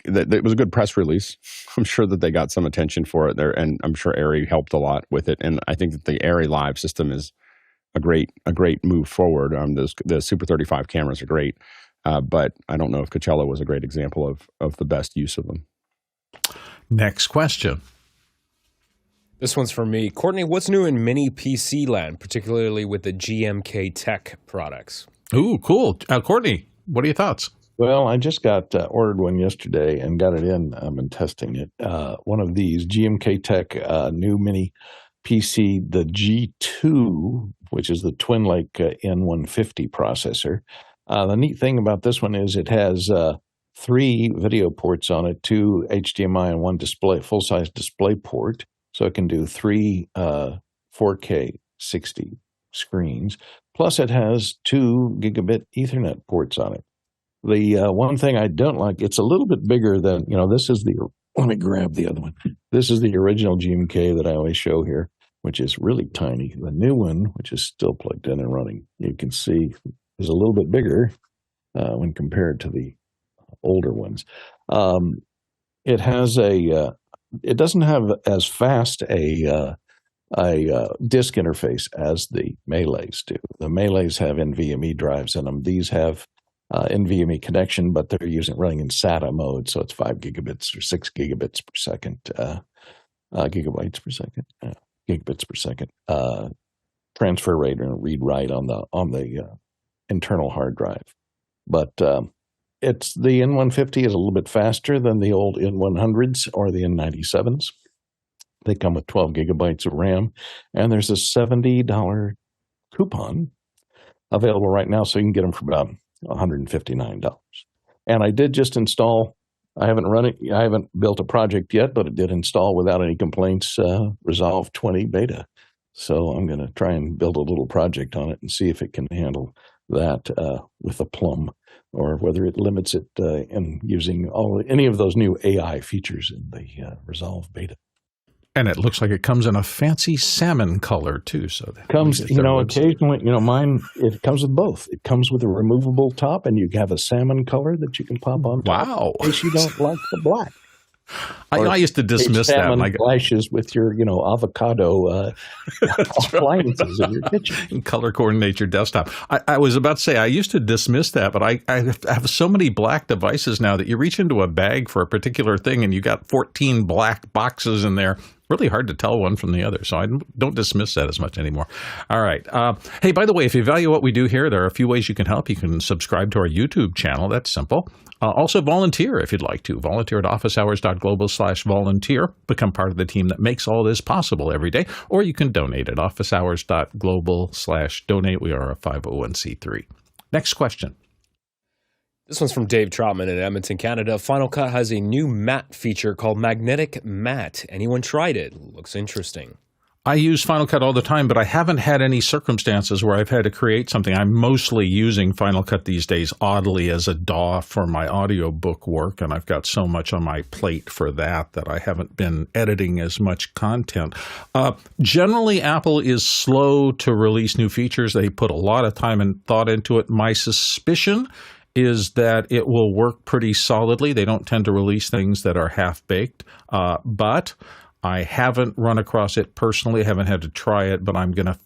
that it was a good press release. I'm sure that they got some attention for it there, and I'm sure Airy helped a lot with it. And I think that the Airy Live system is a great move forward. The Super 35 cameras are great, but I don't know if Coachella was a great example of the best use of them. Next question. This one's for me. Courtney, what's new in mini PC land, particularly with the GMKtec products? Ooh, cool. Courtney, what are your thoughts? Well, I just got ordered one yesterday and got it in. I've been testing it. One of these GMKtec new mini PC, the G2, which is the Twin Lake N150 processor. The neat thing about this one is it has 3 video ports on it, 2 HDMI and 1 display, full-size display port. So it can do 3 4K 60 screens. Plus it has 2 gigabit Ethernet ports on it. The one thing I don't like, it's a little bit bigger than, this is let me grab the other one. This is the original GMK that I always show here, which is really tiny. The new one, which is still plugged in and running, you can see is a little bit bigger when compared to the older ones. It has it doesn't have as fast a disk interface as the Melees do. The Melees have NVMe drives in them. These have NVMe connection, but they're running in SATA mode, so it's 5 gigabits or 6 gigabits per second, gigabytes per second, gigabits per second transfer rate and read write on the internal hard drive. But it's the N150 is a little bit faster than the old N100s or the N97s. They come with 12 gigabytes of RAM, and there's a $70 coupon available right now, so you can get them for about $159. And I did just install, I haven't built a project yet, but it did install without any complaints, Resolve 20 beta. So I'm going to try and build a little project on it and see if it can handle that with a plum, or whether it limits it in using any of those new AI features in the Resolve beta. And it looks like it comes in a fancy salmon color too. So that comes, occasionally, mine, it comes with both. It comes with a removable top, and you have a salmon color that you can pop on top. Wow. In case you don't like the black. I used to dismiss that. Salmon flashes with your, avocado appliances in your kitchen. And color coordinate your desktop. I was about to say, I used to dismiss that, but I have so many black devices now that you reach into a bag for a particular thing and you got 14 black boxes in there. Really hard to tell one from the other, so I don't dismiss that as much anymore. All right. Hey, by the way, if you value what we do here, there are a few ways you can help. You can subscribe to our YouTube channel. That's simple. Also, volunteer if you'd like to. Volunteer at officehours.global/volunteer. Become part of the team that makes all this possible every day. Or you can donate at officehours.global/donate. We are a 501c3. Next question. This one's from Dave Trotman in Edmonton, Canada. Final Cut has a new matte feature called Magnetic Matte. Anyone tried it? Looks interesting. I use Final Cut all the time, but I haven't had any circumstances where I've had to create something. I'm mostly using Final Cut these days, oddly, as a DAW for my audiobook work, and I've got so much on my plate for that I haven't been editing as much content. Generally, Apple is slow to release new features. They put a lot of time and thought into it. My suspicion is that it will work pretty solidly. They don't tend to release things that are half-baked, but I haven't run across it personally. I haven't had to try it, but I'm going to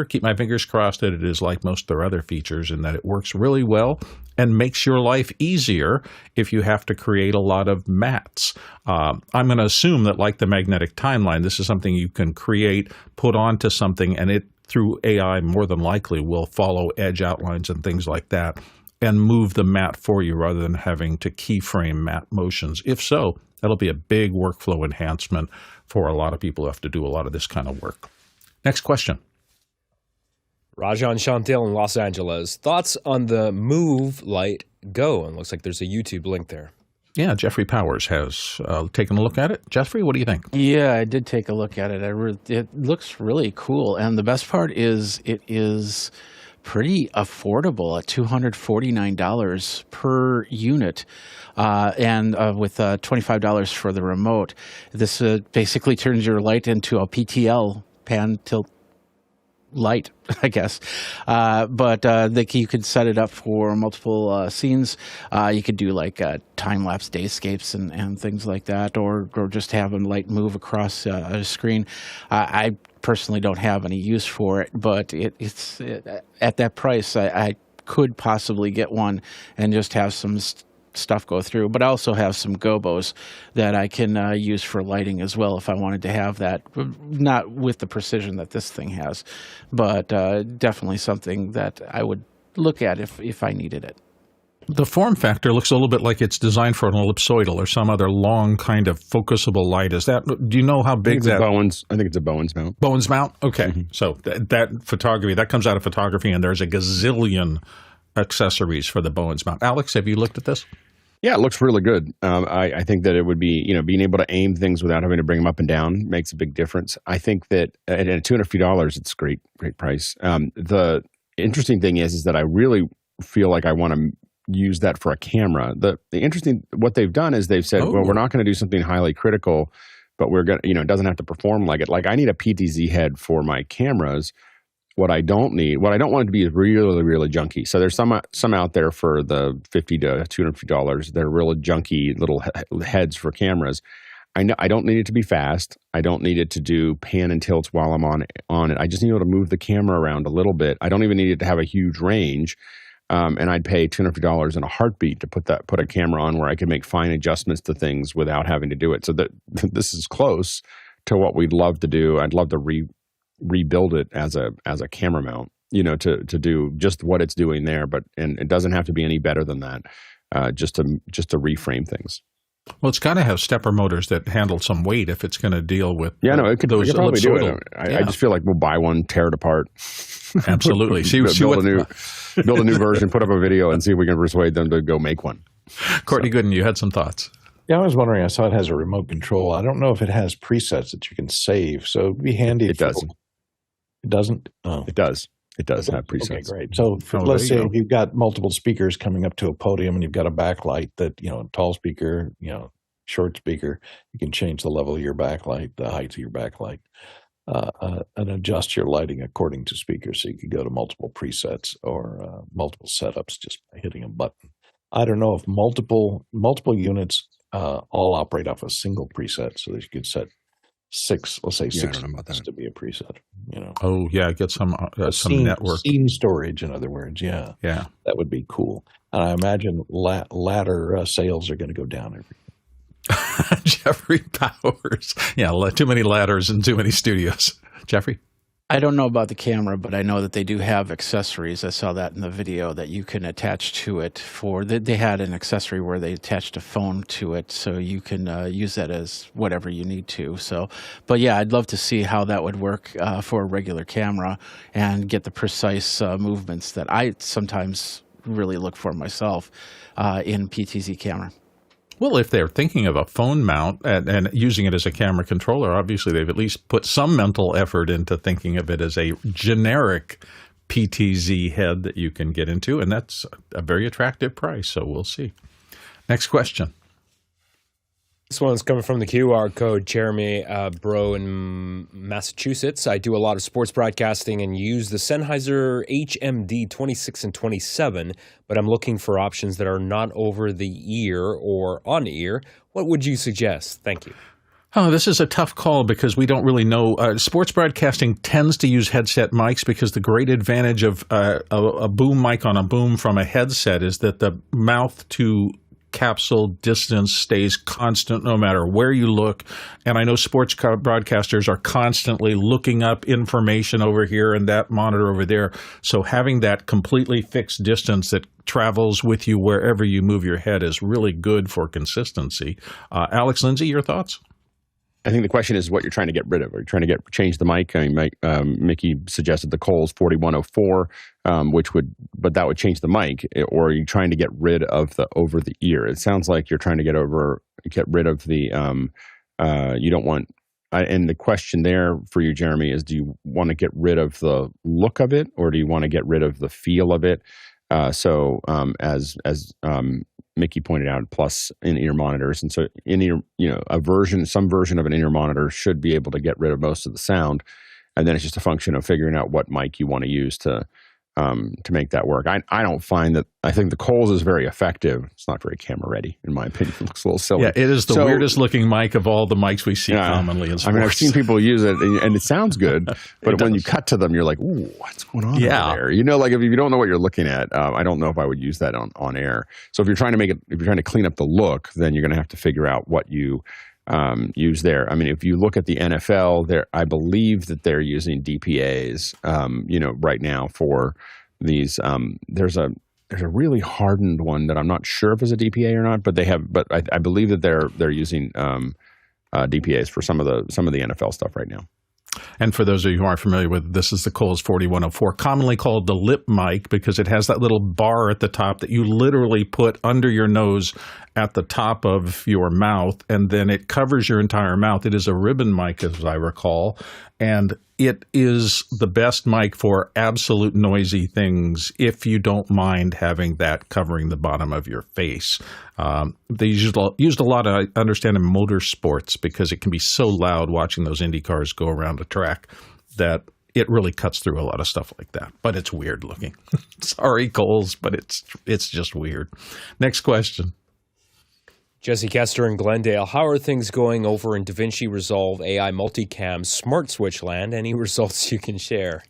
keep my fingers crossed that it is like most of their other features and that it works really well and makes your life easier if you have to create a lot of mats. I'm going to assume that, like the magnetic timeline, this is something you can create, put onto something, and it, through AI, more than likely will follow edge outlines and things like that and move the mat for you rather than having to keyframe mat motions. If so, that'll be a big workflow enhancement for a lot of people who have to do a lot of this kind of work. Next question. Rajan Chantel in Los Angeles. Thoughts on the Move Light Go? And looks like there's a YouTube link there. Yeah, Jeffrey Powers has taken a look at it. Jeffrey, what do you think? Yeah, I did take a look at it. It looks really cool. And the best part is it is pretty affordable at $249 per unit. And with $25 for the remote. This basically turns your light into a PTL, pan tilt light, I guess. But you could set it up for multiple scenes. You could do like time-lapse dayscapes and things like that, or just have a light move across a screen. I personally don't have any use for it, but it's at that price, I could possibly get one and just have some stuff go through, but I also have some gobos that I can use for lighting as well if I wanted to have that, not with the precision that this thing has, but definitely something that I would look at if I needed it. The form factor looks a little bit like it's designed for an ellipsoidal or some other long kind of focusable light. Is that? Do you know how big that? I think it's a Bowens mount. Bowens mount? Okay. Mm-hmm. So that photography, that comes out of photography, and there's a gazillion accessories for the Bowens mount. Alex, have you looked at this? Yeah, it looks really good. I think that it would be, being able to aim things without having to bring them up and down makes a big difference. I think that at $250, it's great price. The interesting thing is that I really feel like I want to use that for a camera. The interesting, what they've done is they've said, well, we're not going to do something highly critical, but we're going to, it doesn't have to perform like it. Like I need a PTZ head for my cameras. What I don't want it to be is really, really junky. So there's some out there for the $50 to $250. They're really junky little heads for cameras. I don't need it to be fast. I don't need it to do pan and tilts while I'm on it. I just need to be able to move the camera around a little bit. I don't even need it to have a huge range. And I'd pay $250 in a heartbeat to put a camera on where I could make fine adjustments to things without having to do it. So that this is close to what we'd love to do. I'd love to rebuild it as a camera mount, to do just what it's doing there, and it doesn't have to be any better than that, just to reframe things. Well, it's got to have stepper motors that handle some weight if it's going to deal with it could probably do it. Yeah. I just feel like we'll buy one, tear it apart. Absolutely. build a new version, put up a video, and see if we can persuade them to go make one. Courtney Gooden, you had some thoughts. Yeah, I was wondering, I saw it has a remote control. I don't know if it has presets that you can save, so it'd be handy. It does. It doesn't? Oh. It does. It does have presets. Okay, great. So let's say if you've got multiple speakers coming up to a podium and you've got a backlight that, a tall speaker, short speaker, you can change the level of your backlight, the height of your backlight, and adjust your lighting according to speakers. So you could go to multiple presets or multiple setups just by hitting a button. I don't know if multiple units all operate off a single preset, so that you could set six, let's say six to be a preset. Oh yeah, get some network scene storage. In other words, yeah, that would be cool. And I imagine ladder sales are going to go down every year. Jeffrey Powers, yeah, too many ladders and too many studios. Jeffrey. I don't know about the camera, but I know that they do have accessories. I saw that in the video that you can attach to it they had an accessory where they attached a phone to it, so you can use that as whatever you need to. So, but yeah, I'd love to see how that would work for a regular camera and get the precise movements that I sometimes really look for myself in PTZ camera. Well, if they're thinking of a phone mount and using it as a camera controller, obviously they've at least put some mental effort into thinking of it as a generic PTZ head that you can get into, and that's a very attractive price, so we'll see. Next question. This one's coming from the QR code. Jeremy Bro in Massachusetts. I do a lot of sports broadcasting and use the Sennheiser HMD 26 and 27, but I'm looking for options that are not over the ear or on ear. What would you suggest? Thank you. Oh, this is a tough call because we don't really know. Sports broadcasting tends to use headset mics because the great advantage of a boom mic on a boom from a headset is that the mouth to capsule distance stays constant no matter where you look. And I know sports broadcasters are constantly looking up information over here and that monitor over there. So having that completely fixed distance that travels with you wherever you move your head is really good for consistency. Alex, Lindsay, your thoughts? I think the question is what you're trying to get rid of. Are you trying to change the mic? I mean, Mickey suggested the Coles 4104, but that would change the mic. Or are you trying to get rid of the over the ear? It sounds like you're trying to get rid of the. You don't want. And the question there for you, Jeremy, is: do you want to get rid of the look of it, or do you want to get rid of the feel of it? As Mickey pointed out, plus in-ear monitors, and so in-ear, some version of an in-ear monitor should be able to get rid of most of the sound, and then it's just a function of figuring out what mic you want to use to make that work. I don't find that. I think the Coles is very effective. It's not very camera ready, in my opinion. It looks a little silly. Yeah, it is the weirdest looking mic of all the mics we see commonly in sports. I mean, I've seen people use it, and it sounds good, but when you cut to them, you're like, "Ooh, what's going on over there?" Like if you don't know what you're looking at, I don't know if I would use that on air. So if you're trying to clean up the look, then you're going to have to figure out what you use there. I mean, if you look at the NFL, I believe that they're using DPAs, right now for these. There's a really hardened one that I'm not sure if it's a DPA or not, but I believe that they're using DPAs for some of the NFL stuff right now. And for those of you who aren't familiar with, this is the Coles 4104, commonly called the lip mic because it has that little bar at the top that you literally put under your nose at the top of your mouth, and then it covers your entire mouth. It is a ribbon mic, as I recall, and it is the best mic for absolute noisy things if you don't mind having that covering the bottom of your face. They used a lot, I understand, in motorsports because it can be so loud watching those Indy cars go around a track that it really cuts through a lot of stuff like that. But it's weird looking. Sorry, Coles, but it's just weird. Next question. Jesse Kester in Glendale, how are things going over in DaVinci Resolve AI Multicam SmartSwitch land? Any results you can share?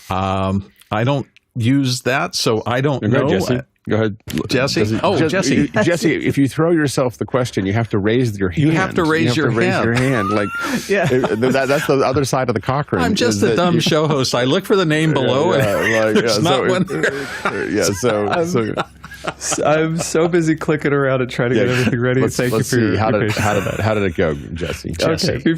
I don't use that, so I don't know. Jesse. Go ahead, Jesse. Jesse. Jesse, if you throw yourself the question, you have to raise your hand. You have to raise your hand. Like, that's the other side of the cockroach. I'm just a dumb show host. I look for the name below it. There's not one there. I'm so busy clicking around and trying to get everything ready. Thank you for your patience. How did it go, Jesse? Okay.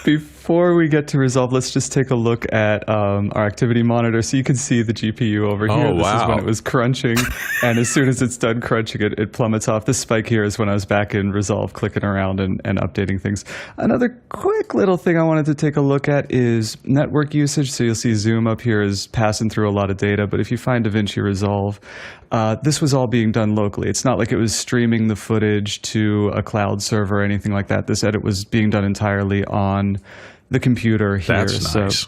Before we get to Resolve, let's just take a look at our activity monitor. So you can see the GPU over here. This is when it was crunching. And as soon as it's done crunching, it plummets off. This spike here is when I was back in Resolve clicking around and updating things. Another quick little thing I wanted to take a look at is network usage. So you'll see Zoom up here is passing through a lot of data. But if you find DaVinci Resolve, this was all being done locally. It's not like it was streaming the footage to a cloud server or anything like that. This edit was being done entirely on the computer here. That's nice.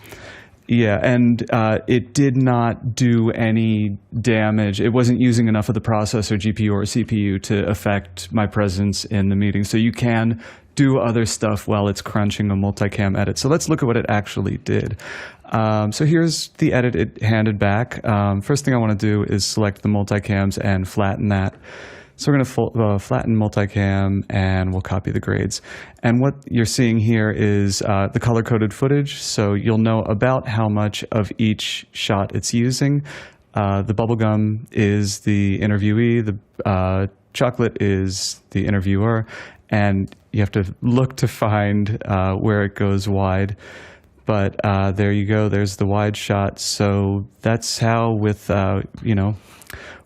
Yeah, and it did not do any damage. It wasn't using enough of the processor, GPU, or CPU to affect my presence in the meeting. So you can do other stuff while it's crunching a multicam edit. So let's look at what it actually did. So here's the edit it handed back. First thing I want to do is select the multicams and flatten that. So we're going to flatten multicam, and we'll copy the grades. And what you're seeing here is the color-coded footage, so you'll know about how much of each shot it's using. The bubblegum is the interviewee, the chocolate is the interviewer, and you have to look to find where it goes wide. But there you go, there's the wide shot. So that's how with,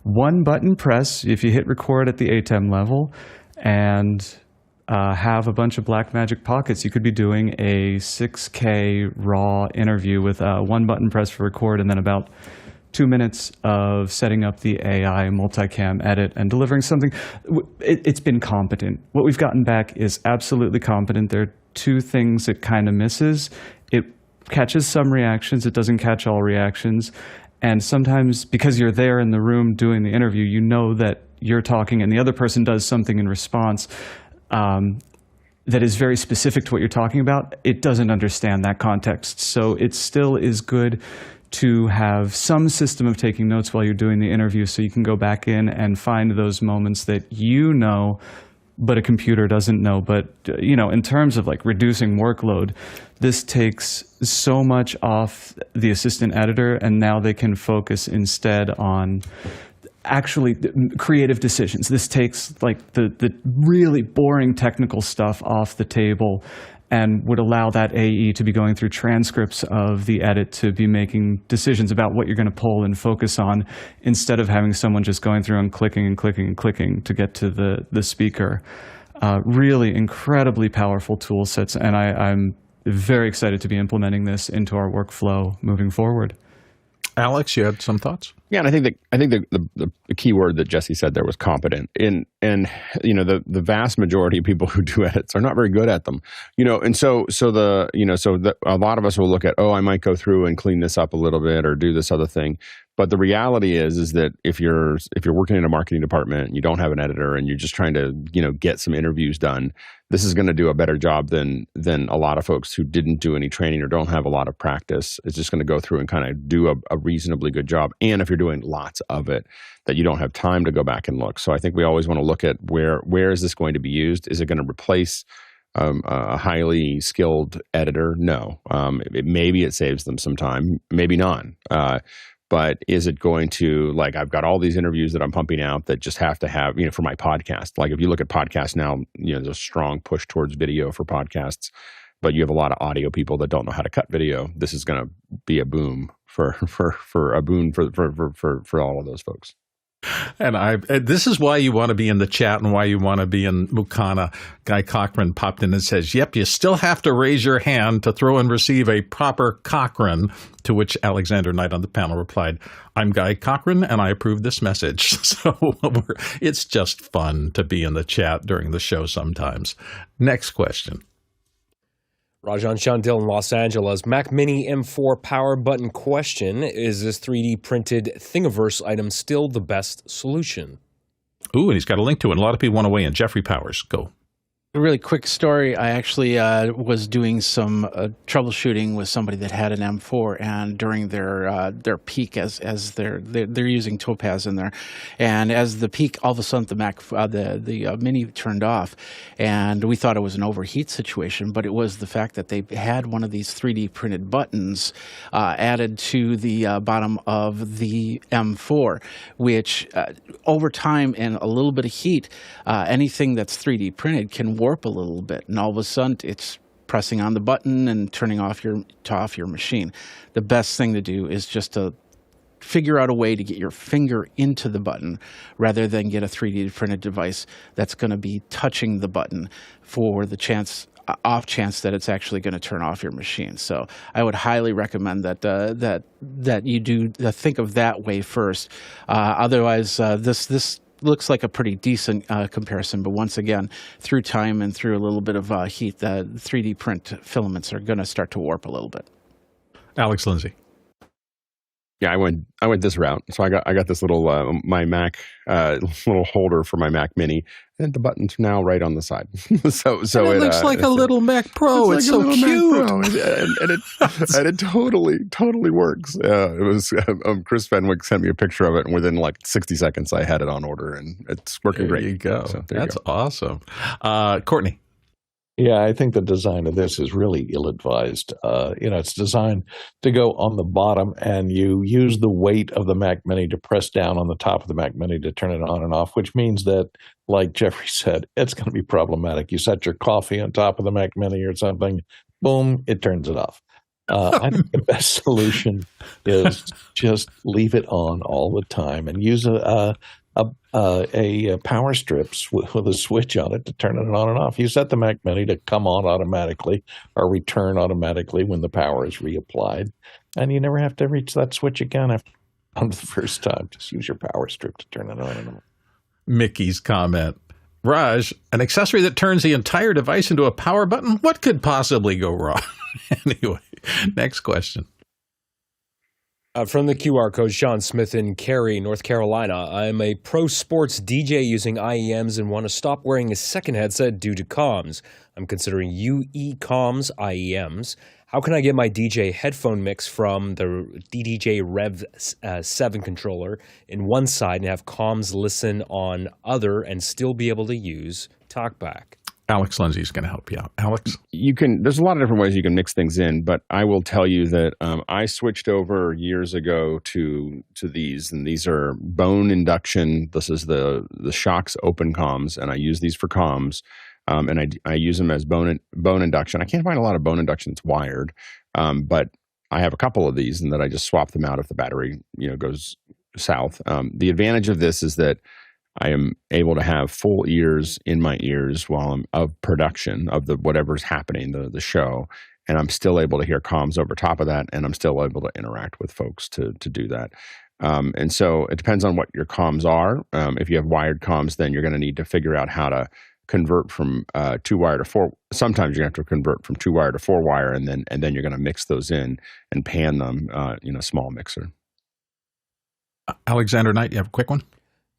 one button press, if you hit record at the ATEM level and have a bunch of Blackmagic pockets, you could be doing a 6K raw interview with one button press for record and then about 2 minutes of setting up the AI multicam edit and delivering something. It's been competent. What we've gotten back is absolutely competent. There are two things it kind of misses. It catches some reactions. It doesn't catch all reactions. And sometimes, because you're there in the room doing the interview, you know that you're talking and the other person does something in response. that is very specific to what you're talking about, it doesn't understand that context. So it still is good to have some system of taking notes while you're doing the interview, so you can go back in and find those moments that you know, but a computer doesn't know. But, in terms of like reducing workload, this takes so much off the assistant editor, and now they can focus instead on actually creative decisions. This takes like the really boring technical stuff off the table and would allow that AE to be going through transcripts of the edit to be making decisions about what you're going to pull and focus on, instead of having someone just going through and clicking and clicking and clicking to get to the speaker. Really incredibly powerful tool sets, and I'm very excited to be implementing this into our workflow moving forward. Alex, you had some thoughts? Yeah, and I think the key word that Jesse said there was competent. And the vast majority of people who do edits are not very good at them. And so a lot of us will look at, I might go through and clean this up a little bit or do this other thing. But the reality is that if you're working in a marketing department and you don't have an editor and you're just trying to get some interviews done, this is going to do a better job than a lot of folks who didn't do any training or don't have a lot of practice. It's just going to go through and kind of do a reasonably good job. And if you're doing lots of it, that you don't have time to go back and look. So I think we always want to look at where is this going to be used? Is it going to replace a highly skilled editor? No. Maybe it saves them some time, maybe not. But is it going to, like, I've got all these interviews that I'm pumping out that just have to have, for my podcast. Like if you look at podcasts now, there's a strong push towards video for podcasts, but you have a lot of audio people that don't know how to cut video. This is going to be a boom for all of those folks. And this is why you want to be in the chat and why you want to be in Mukana. Guy Cochran popped in and says, yep, you still have to raise your hand to throw and receive a proper Cochran, to which Alexander Knight on the panel replied, I'm Guy Cochran and I approve this message. So it's just fun to be in the chat during the show sometimes. Next question. Rajan Chandil in Los Angeles. Mac Mini M4 power button question. Is this 3D printed thingaverse item still the best solution? Ooh, and he's got a link to it. And a lot of people want to weigh in. Jeffrey Powers, go. A really quick story. I actually was doing some troubleshooting with somebody that had an M4, and during their peak, as they're using Topaz in there, and as the peak, all of a sudden the Mini turned off, and we thought it was an overheat situation, but it was the fact that they had one of these 3D printed buttons added to the bottom of the M4, which over time and a little bit of heat, anything that's 3D printed can warp a little bit, and all of a sudden it's pressing on the button and turning off your machine. The best thing to do is just to figure out a way to get your finger into the button rather than get a 3D printed device that's going to be touching the button for the off chance that it's actually going to turn off your machine. So I would highly recommend that you do think of that way first. Otherwise, this looks like a pretty decent comparison, but once again, through time and through a little bit of heat, the 3D print filaments are going to start to warp a little bit. Alex Lindsay. Yeah, I went this route. So I got this little my Mac little holder for my Mac Mini, and the button's now right on the side. so it looks like a little Mac Pro. It's so cute, and it totally works. It was Chris Fenwick sent me a picture of it, and within like 60 seconds, I had it on order, and it's working great. There you go. So That's awesome. Courtney. Yeah, I think the design of this is really ill-advised. It's designed to go on the bottom, and you use the weight of the Mac Mini to press down on the top of the Mac Mini to turn it on and off, which means that, like Jeffrey said, it's going to be problematic. You set your coffee on top of the Mac Mini or something, boom, it turns it off. I think the best solution is just leave it on all the time and use a power strip with a switch on it to turn it on and off. You set the Mac Mini to come on automatically or return automatically when the power is reapplied, and you never have to reach that switch again after the first time. Just use your power strip to turn it on and off. Mickey's comment. Raj, an accessory that turns the entire device into a power button? What could possibly go wrong? Anyway, next question. From the QR code, Sean Smith in Cary, North Carolina. I'm a pro sports DJ using IEMs and want to stop wearing a second headset due to comms. I'm considering UE Comms IEMs. How can I get my DJ headphone mix from the DDJ Rev 7 controller in one side and have comms listen on other and still be able to use talkback? Alex Lindsay's going to help you out. Alex? There's a lot of different ways you can mix things in, but I will tell you that I switched over years ago to these, and these are bone induction. This is the Shox Open Comms, and I use these for comms, and I use them as bone induction. I can't find a lot of bone induction that's wired, but I have a couple of these, and that I just swap them out if the battery goes south. The advantage of this is that I am able to have full ears in my ears while I'm of production of the whatever's happening, the show, and I'm still able to hear comms over top of that, and I'm still able to interact with folks to do that. And so it depends on what your comms are. If you have wired comms, then you're going to need to figure out how to convert from 2-wire to 4. Sometimes you have to convert from 2-wire to 4-wire, and then you're going to mix those in and pan them in a small mixer. Alexander Knight, you have a quick one?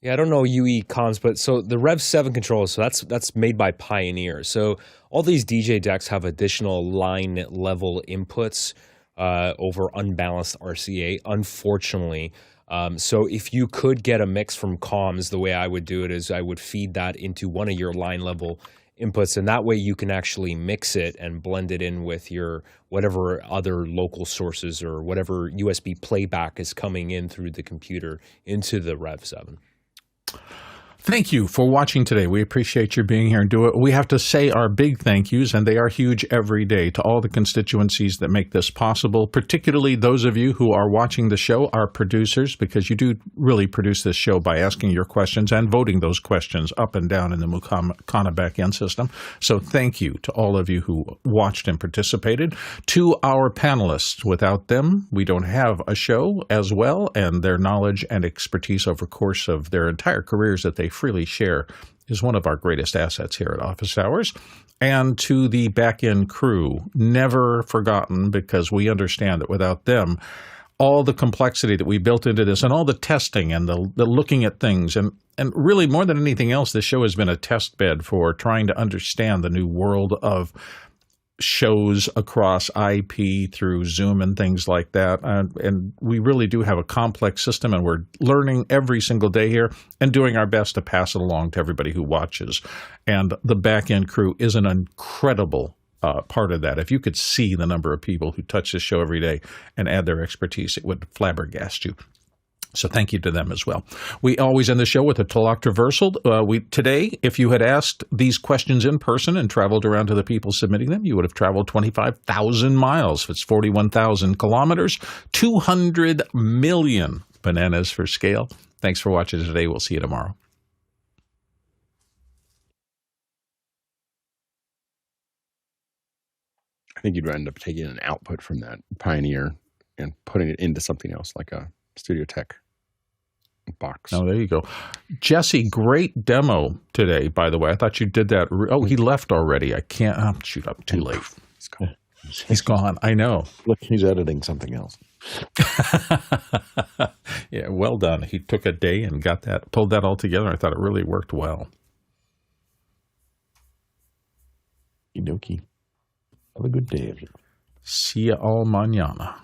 Yeah, I don't know UE comms, but so the Rev 7 controller, so that's made by Pioneer. So all these DJ decks have additional line level inputs over unbalanced RCA, unfortunately. So if you could get a mix from comms, the way I would do it is I would feed that into one of your line level inputs, and that way you can actually mix it and blend it in with your whatever other local sources or whatever USB playback is coming in through the computer into the Rev 7. Thank you for watching today. We appreciate you being here and do it. We have to say our big thank yous, and they are huge every day, to all the constituencies that make this possible, particularly those of you who are watching the show, our producers, because you do really produce this show by asking your questions and voting those questions up and down in the Mukana back-end system. So thank you to all of you who watched and participated. To our panelists, without them, we don't have a show as well, and their knowledge and expertise over the course of their entire careers that they freely share is one of our greatest assets here at Office Hours. And to the back-end crew, never forgotten, because we understand that without them, all the complexity that we built into this and all the testing and the looking at things, and really more than anything else, this show has been a test bed for trying to understand the new world of shows across IP through Zoom and things like that. And we really do have a complex system, and we're learning every single day here and doing our best to pass it along to everybody who watches. And the back-end crew is an incredible part of that. If you could see the number of people who touch this show every day and add their expertise, it would flabbergast you. So thank you to them as well. We always end the show with a talk traversal. Today, if you had asked these questions in person and traveled around to the people submitting them, you would have traveled 25,000 miles. It's 41,000 kilometers, 200 million bananas for scale. Thanks for watching today. We'll see you tomorrow. I think you'd end up taking an output from that Pioneer and putting it into something else, like a Studio Tech box. Oh, there you go. Jesse, great demo today, by the way. I thought you did that. Oh, he left already. I can't. Oh, shoot, I'm too late. He's gone. I know. Look, he's editing something else. Yeah, well done. He took a day and pulled that all together. I thought it really worked well. Okie dokie. Have a good day, everyone. See you all mañana.